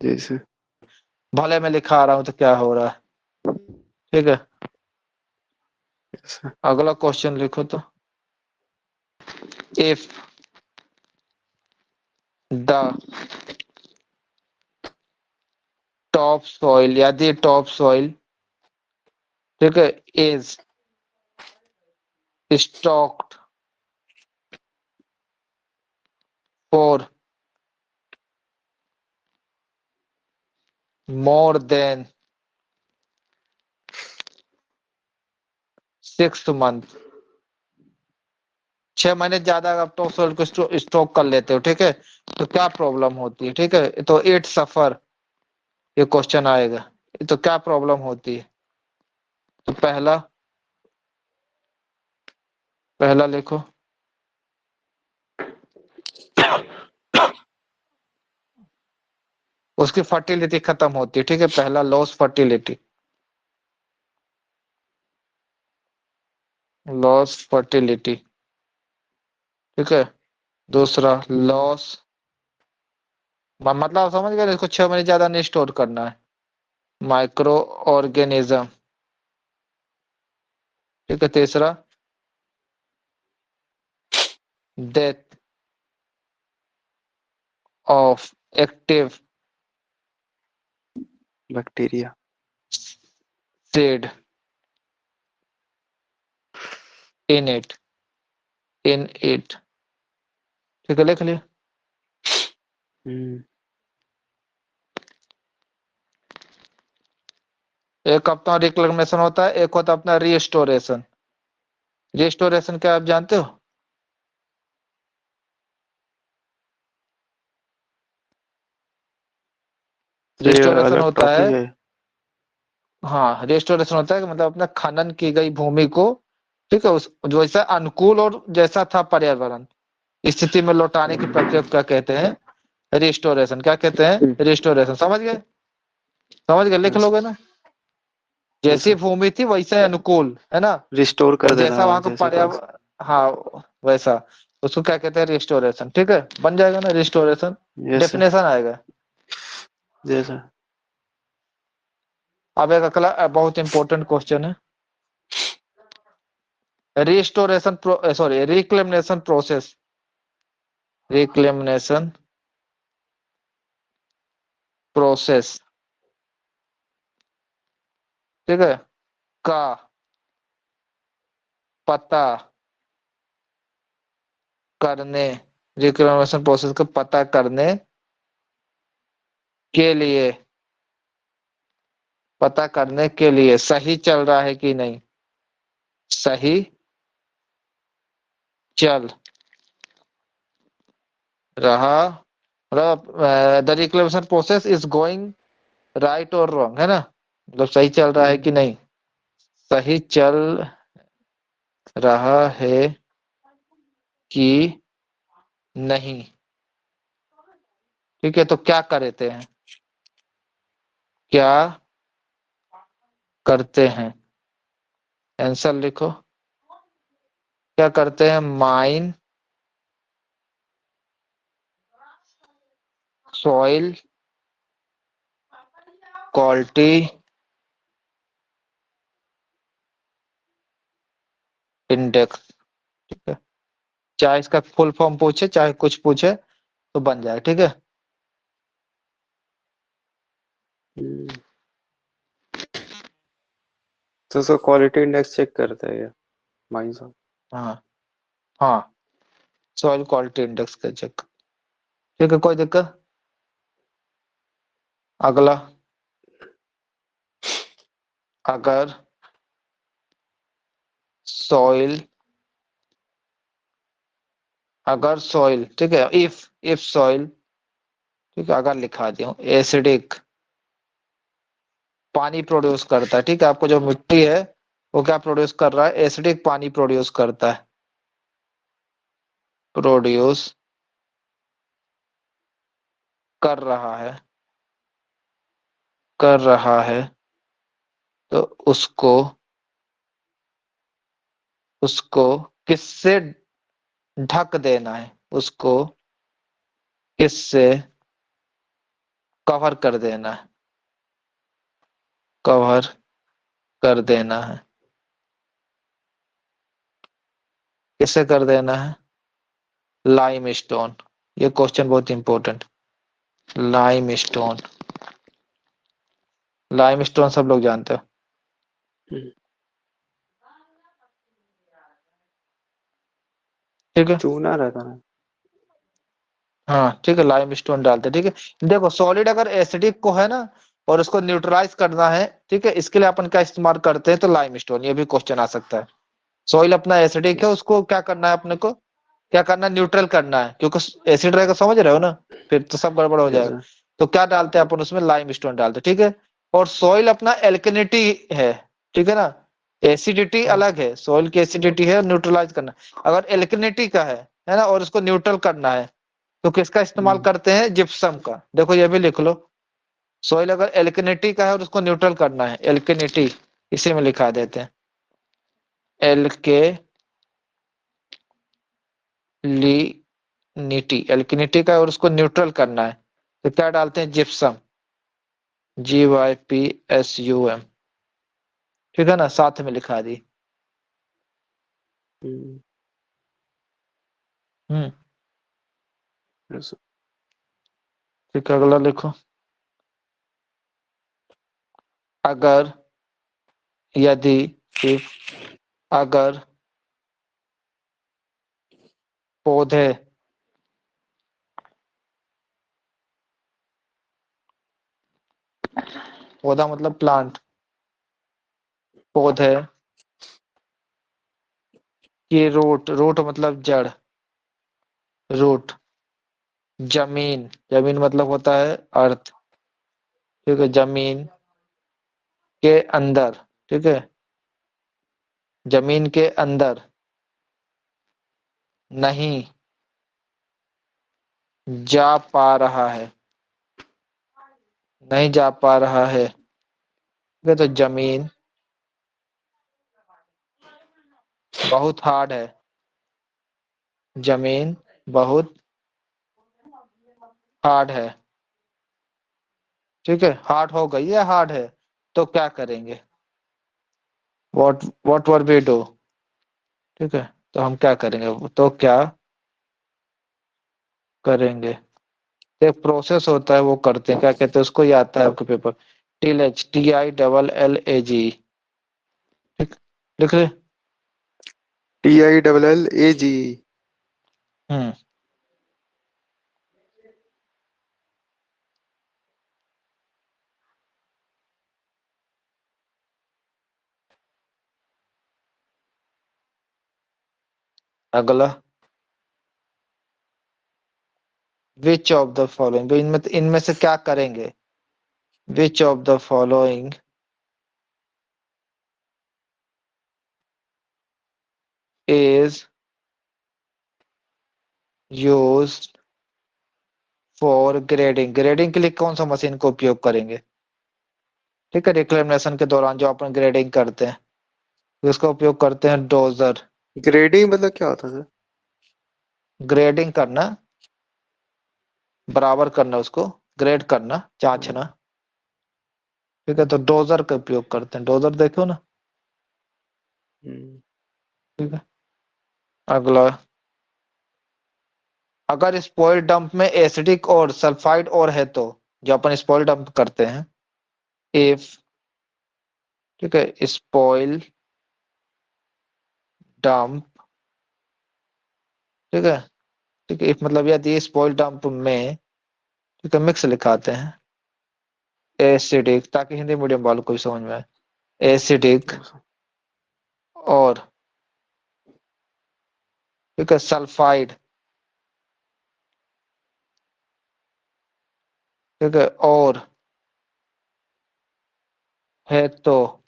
जी सर। भले मैं लिखा रहा हूँ तो क्या हो रहा है। ठीक है, यस सर। अगला क्वेश्चन लिखो तो, इफ द टॉप सॉइल, यदि टॉप सॉइल, ठीक है, is stocked for more than 6 month, 6 महीने ज्यादा आप टॉप सॉइल को स्टॉक कर लेते हो, ठीक है, तो क्या प्रॉब्लम होती है। ठीक है, तो इट सफर, ये क्वेश्चन आएगा, तो क्या प्रॉब्लम होती है। तो पहला, पहला लिखो, उसकी फर्टिलिटी खत्म होती है। ठीक है, पहला लॉस फर्टिलिटी, लॉस फर्टिलिटी। ठीक है, दूसरा लॉस, मतलब आप समझ गए, इसको 6 महीने ज्यादा नहीं स्टोर करना है, माइक्रो ऑर्गेनिज्म। ठीक है, तीसरा death of active bacteria. Seed in it, in it. ठीक है, लिख लिया। हम्म एक अपना रिक्लेमेशन होता है, एक होता है अपना रिस्टोरेशन। रिस्टोरेशन क्या आप जानते हो? तो ये रिस्टोरेशन अलग होता टॉपिक है, है। हाँ रिस्टोरेशन होता है कि मतलब अपना खनन की गई भूमि को, ठीक है, उस जो जैसा अनुकूल और जैसा था पर्यावरण स्थिति में लौटाने की प्रक्रिया को क्या कहते हैं, रिस्टोरेशन। क्या कहते हैं, रिस्टोरेशन। समझ गए, समझ गए, लिख यस लोगे ना, यस जैसी सर, भूमि थी वैसे अनुकूल, है ना, रिस्टोर कर और देना, जैसा हाँ वहां का जैसा था। पर्यावरण, हाँ वैसा, उसको क्या कहते हैं, रिस्टोरेशन। ठीक है, बन जाएगा ना रिस्टोरेशन, यस सर। डेफिनेशन आएगा। Yes sir. अब एक अगला बहुत इंपॉर्टेंट क्वेश्चन है, restoration sorry reclamation process, reclamation process, ठीक है, का पता करने, रिक्लेमेशन प्रोसेस का पता करने के लिए, पता करने के लिए सही चल रहा है कि नहीं, सही चल रहा, the reclamation process is going right और रॉन्ग, है ना, मतलब सही चल रहा है कि नहीं, सही चल रहा है कि नहीं। ठीक है, तो क्या करते हैं, क्या करते हैं, आंसर लिखो। क्या करते हैं, माइन सॉइल क्वालिटी इंडेक्स। ठीक है, चाहे इसका फुल फॉर्म पूछे चाहे कुछ पूछे तो बन जाए। ठीक है, हम्म, तो उसका क्वालिटी इंडेक्स चेक करता है क्या माइंस? हाँ हाँ, सॉइल क्वालिटी इंडेक्स का चेक। ठीक है, कोई दिक्कत। अगला, अगर सॉइल, अगर सॉइल, ठीक है, इफ सॉइल, ठीक है, अगर लिखा दिया एसिडिक पानी प्रोड्यूस करता है। ठीक है, आपको जो मिट्टी है वो क्या प्रोड्यूस कर रहा है, एसिडिक पानी प्रोड्यूस करता है, प्रोड्यूस कर रहा है, कर रहा है, तो उसको, उसको किससे ढक देना है, उसको किससे कवर कर देना है, कवर कर देना है, किससे कर देना है, लाइम स्टोन। ये क्वेश्चन बहुत important, lime stone, lime stone सब लोग जानते हो। हम्म, ठीक है, चूना रहता ना। हाँ ठीक है, लाइम स्टोन डालते हैं। ठीक है, देखो सॉलिड अगर एसिडिक को है ना और उसको न्यूट्रलाइज करना है, ठीक है, इसके लिए अपन क्या इस्तेमाल करते हैं, तो लाइम स्टोन। ये भी क्वेश्चन आ सकता है, सॉइल अपना एसिडिक है, उसको क्या करना है अपने को, क्या करना है, न्यूट्रल करना है, क्योंकि एसिड रहेगा, समझ रहे हो ना, फिर तो सब गड़बड़ हो यस जाएगा। सर। तो क्या डालते हैं अपन उसमें, लाइम स्टोन डालते हैं। ठीक है, और सॉइल अपना एल्कनिटी है, ठीक है ना, एसिडिटी अलग है, सॉइल की एसिडिटी है, न्यूट्रलाइज करना। अगर एल्कनिटी का है ना, और उसको न्यूट्रल करना है, तो किसका इस्तेमाल हम्म, करते हैं, जिप्सम का। देखो ये भी लिख लो, सॉइल अगर एल्कनिटी का है और उसको न्यूट्रल करना है, एल्कनिटी, इसी में लिखा देते हैं, एल्कनिटी का है और उसको न्यूट्रल करना है, तो क्या डालते हैं, जिप्सम, GYPSUM। ठीक है ना, साथ में लिखा दी। हम्म, हम्म, यस सर। ठीक है, अगला लिखो, अगर, यदि, if, अगर पौधे, पौधा मतलब प्लांट, पौधे की रूट, रूट मतलब जड़, रूट, जमीन, जमीन मतलब होता है अर्थ, ठीक है, जमीन के अंदर, ठीक है, जमीन के अंदर नहीं जा पा रहा है, नहीं जा पा रहा है, ठीक है, तो जमीन बहुत हार्ड है, जमीन बहुत हार्ड है, ठीक है, हार्ड हो गई है, हार्ड है, तो क्या करेंगे? व्हाट वर वी डू, ठीक है, तो हम क्या करेंगे, तो क्या करेंगे? एक प्रोसेस होता है, वो करते हैं, क्या कहते हैं उसको, ये आता है आपके पेपर, टीलेज, TILLAG, ठीक, लिख रहे? TILLAG। हम्म, अगला, विच ऑफ द फॉलोइंग, इनमें से क्या करेंगे? विच of the following is used for grading, grading के लिए कौन सा मशीन का उपयोग करेंगे? ठीक है, रिक्लेमेशन के दौरान जो अपन ग्रेडिंग करते हैं, उसका उपयोग करते हैं डोजर। ग्रेडिंग मतलब क्या होता है सर? ग्रेडिंग करना, बराबर करना, उसको ग्रेड करना, जांचना, ठीक है, तो डोजर का उपयोग करते हैं, डोजर देखो ना, हम्म, ठीक है। अगला, अगर स्पॉइल डंप में एसिडिक और सल्फाइड और है तो, जो अपन स्पॉइल डंप करते हैं, इफ, ठीक है, स्पॉइल डंप, ठीक है, ठीक है, इफ मतलब यदि स्पॉइल डंप में, ठीक है, मिक्स लिखाते हैं, एसिडिक, ताकि हिंदी मीडियम वालों को भी समझ में आए, एसिडिक अच्छा। और, ठीक है, सल्फाइड, ठीक है, और है तो,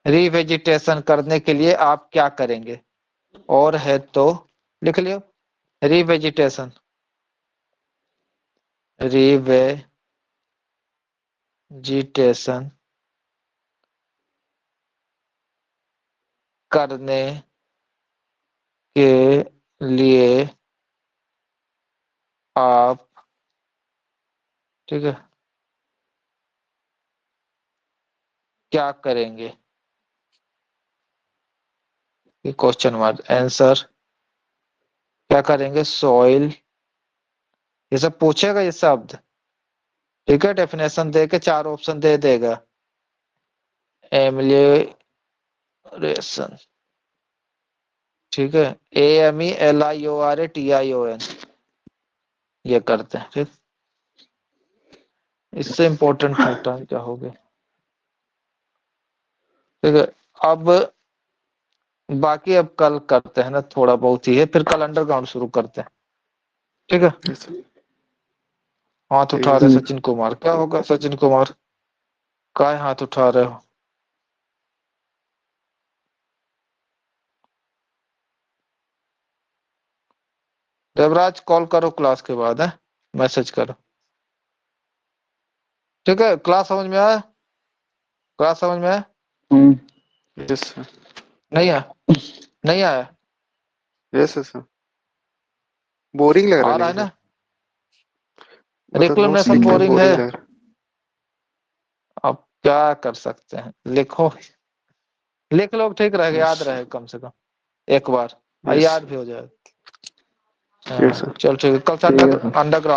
रिवेजिटेशन करने के लिए आप क्या करेंगे? और है तो, लिख लियो, रिवेजिटेशन, रिवेजिटेशन करने के लिए आप, ठीक है, क्या करेंगे? ये क्वेश्चन मार्क, आंसर, क्या करेंगे? सॉइल, ये सब पूछेगा ये शब्द, ठीक है, डेफिनेशन दे के 4 ऑप्शन दे देगा, एमिलियोरेशन, ठीक है, AMELIORATION, ये करते हैं, ठीक, इससे इंपॉर्टेंट फैक्टर क्या हो गया, ठीक है। अब बाकी अब कल करते हैं ना, थोड़ा बहुत ही है, फिर कल अंडरग्राउंड शुरू करते हैं, ठीक है। अच्छा, हाथ ठीक उठा है रहे सर। सचिन कुमार, क्या होगा सचिन कुमार, काय हाथ उठा रहे हो? देवराज कॉल करो क्लास के बाद है, मैसेज करो, ठीक है, क्लास समझ में आया, क्लास समझ में आया, यस सर। नहीं आया, नहीं आया, यस सर। बोरिंग लग रहा आ है रहा है लेकिन ना? सर, मतलब नोट्स रिक्लेमेशन लिख के बोरिंग है, बोरिंग लग रहा अब क्या कर सकते हैं, लिखो, लिख लो, ठीक है। रहेगा, यस। याद रहे कम से कम एक बार, यस। याद भी हो जाए। यस हाँ सर। चल ठीक है, कल से ठीक है सर। अंडरग्राउंड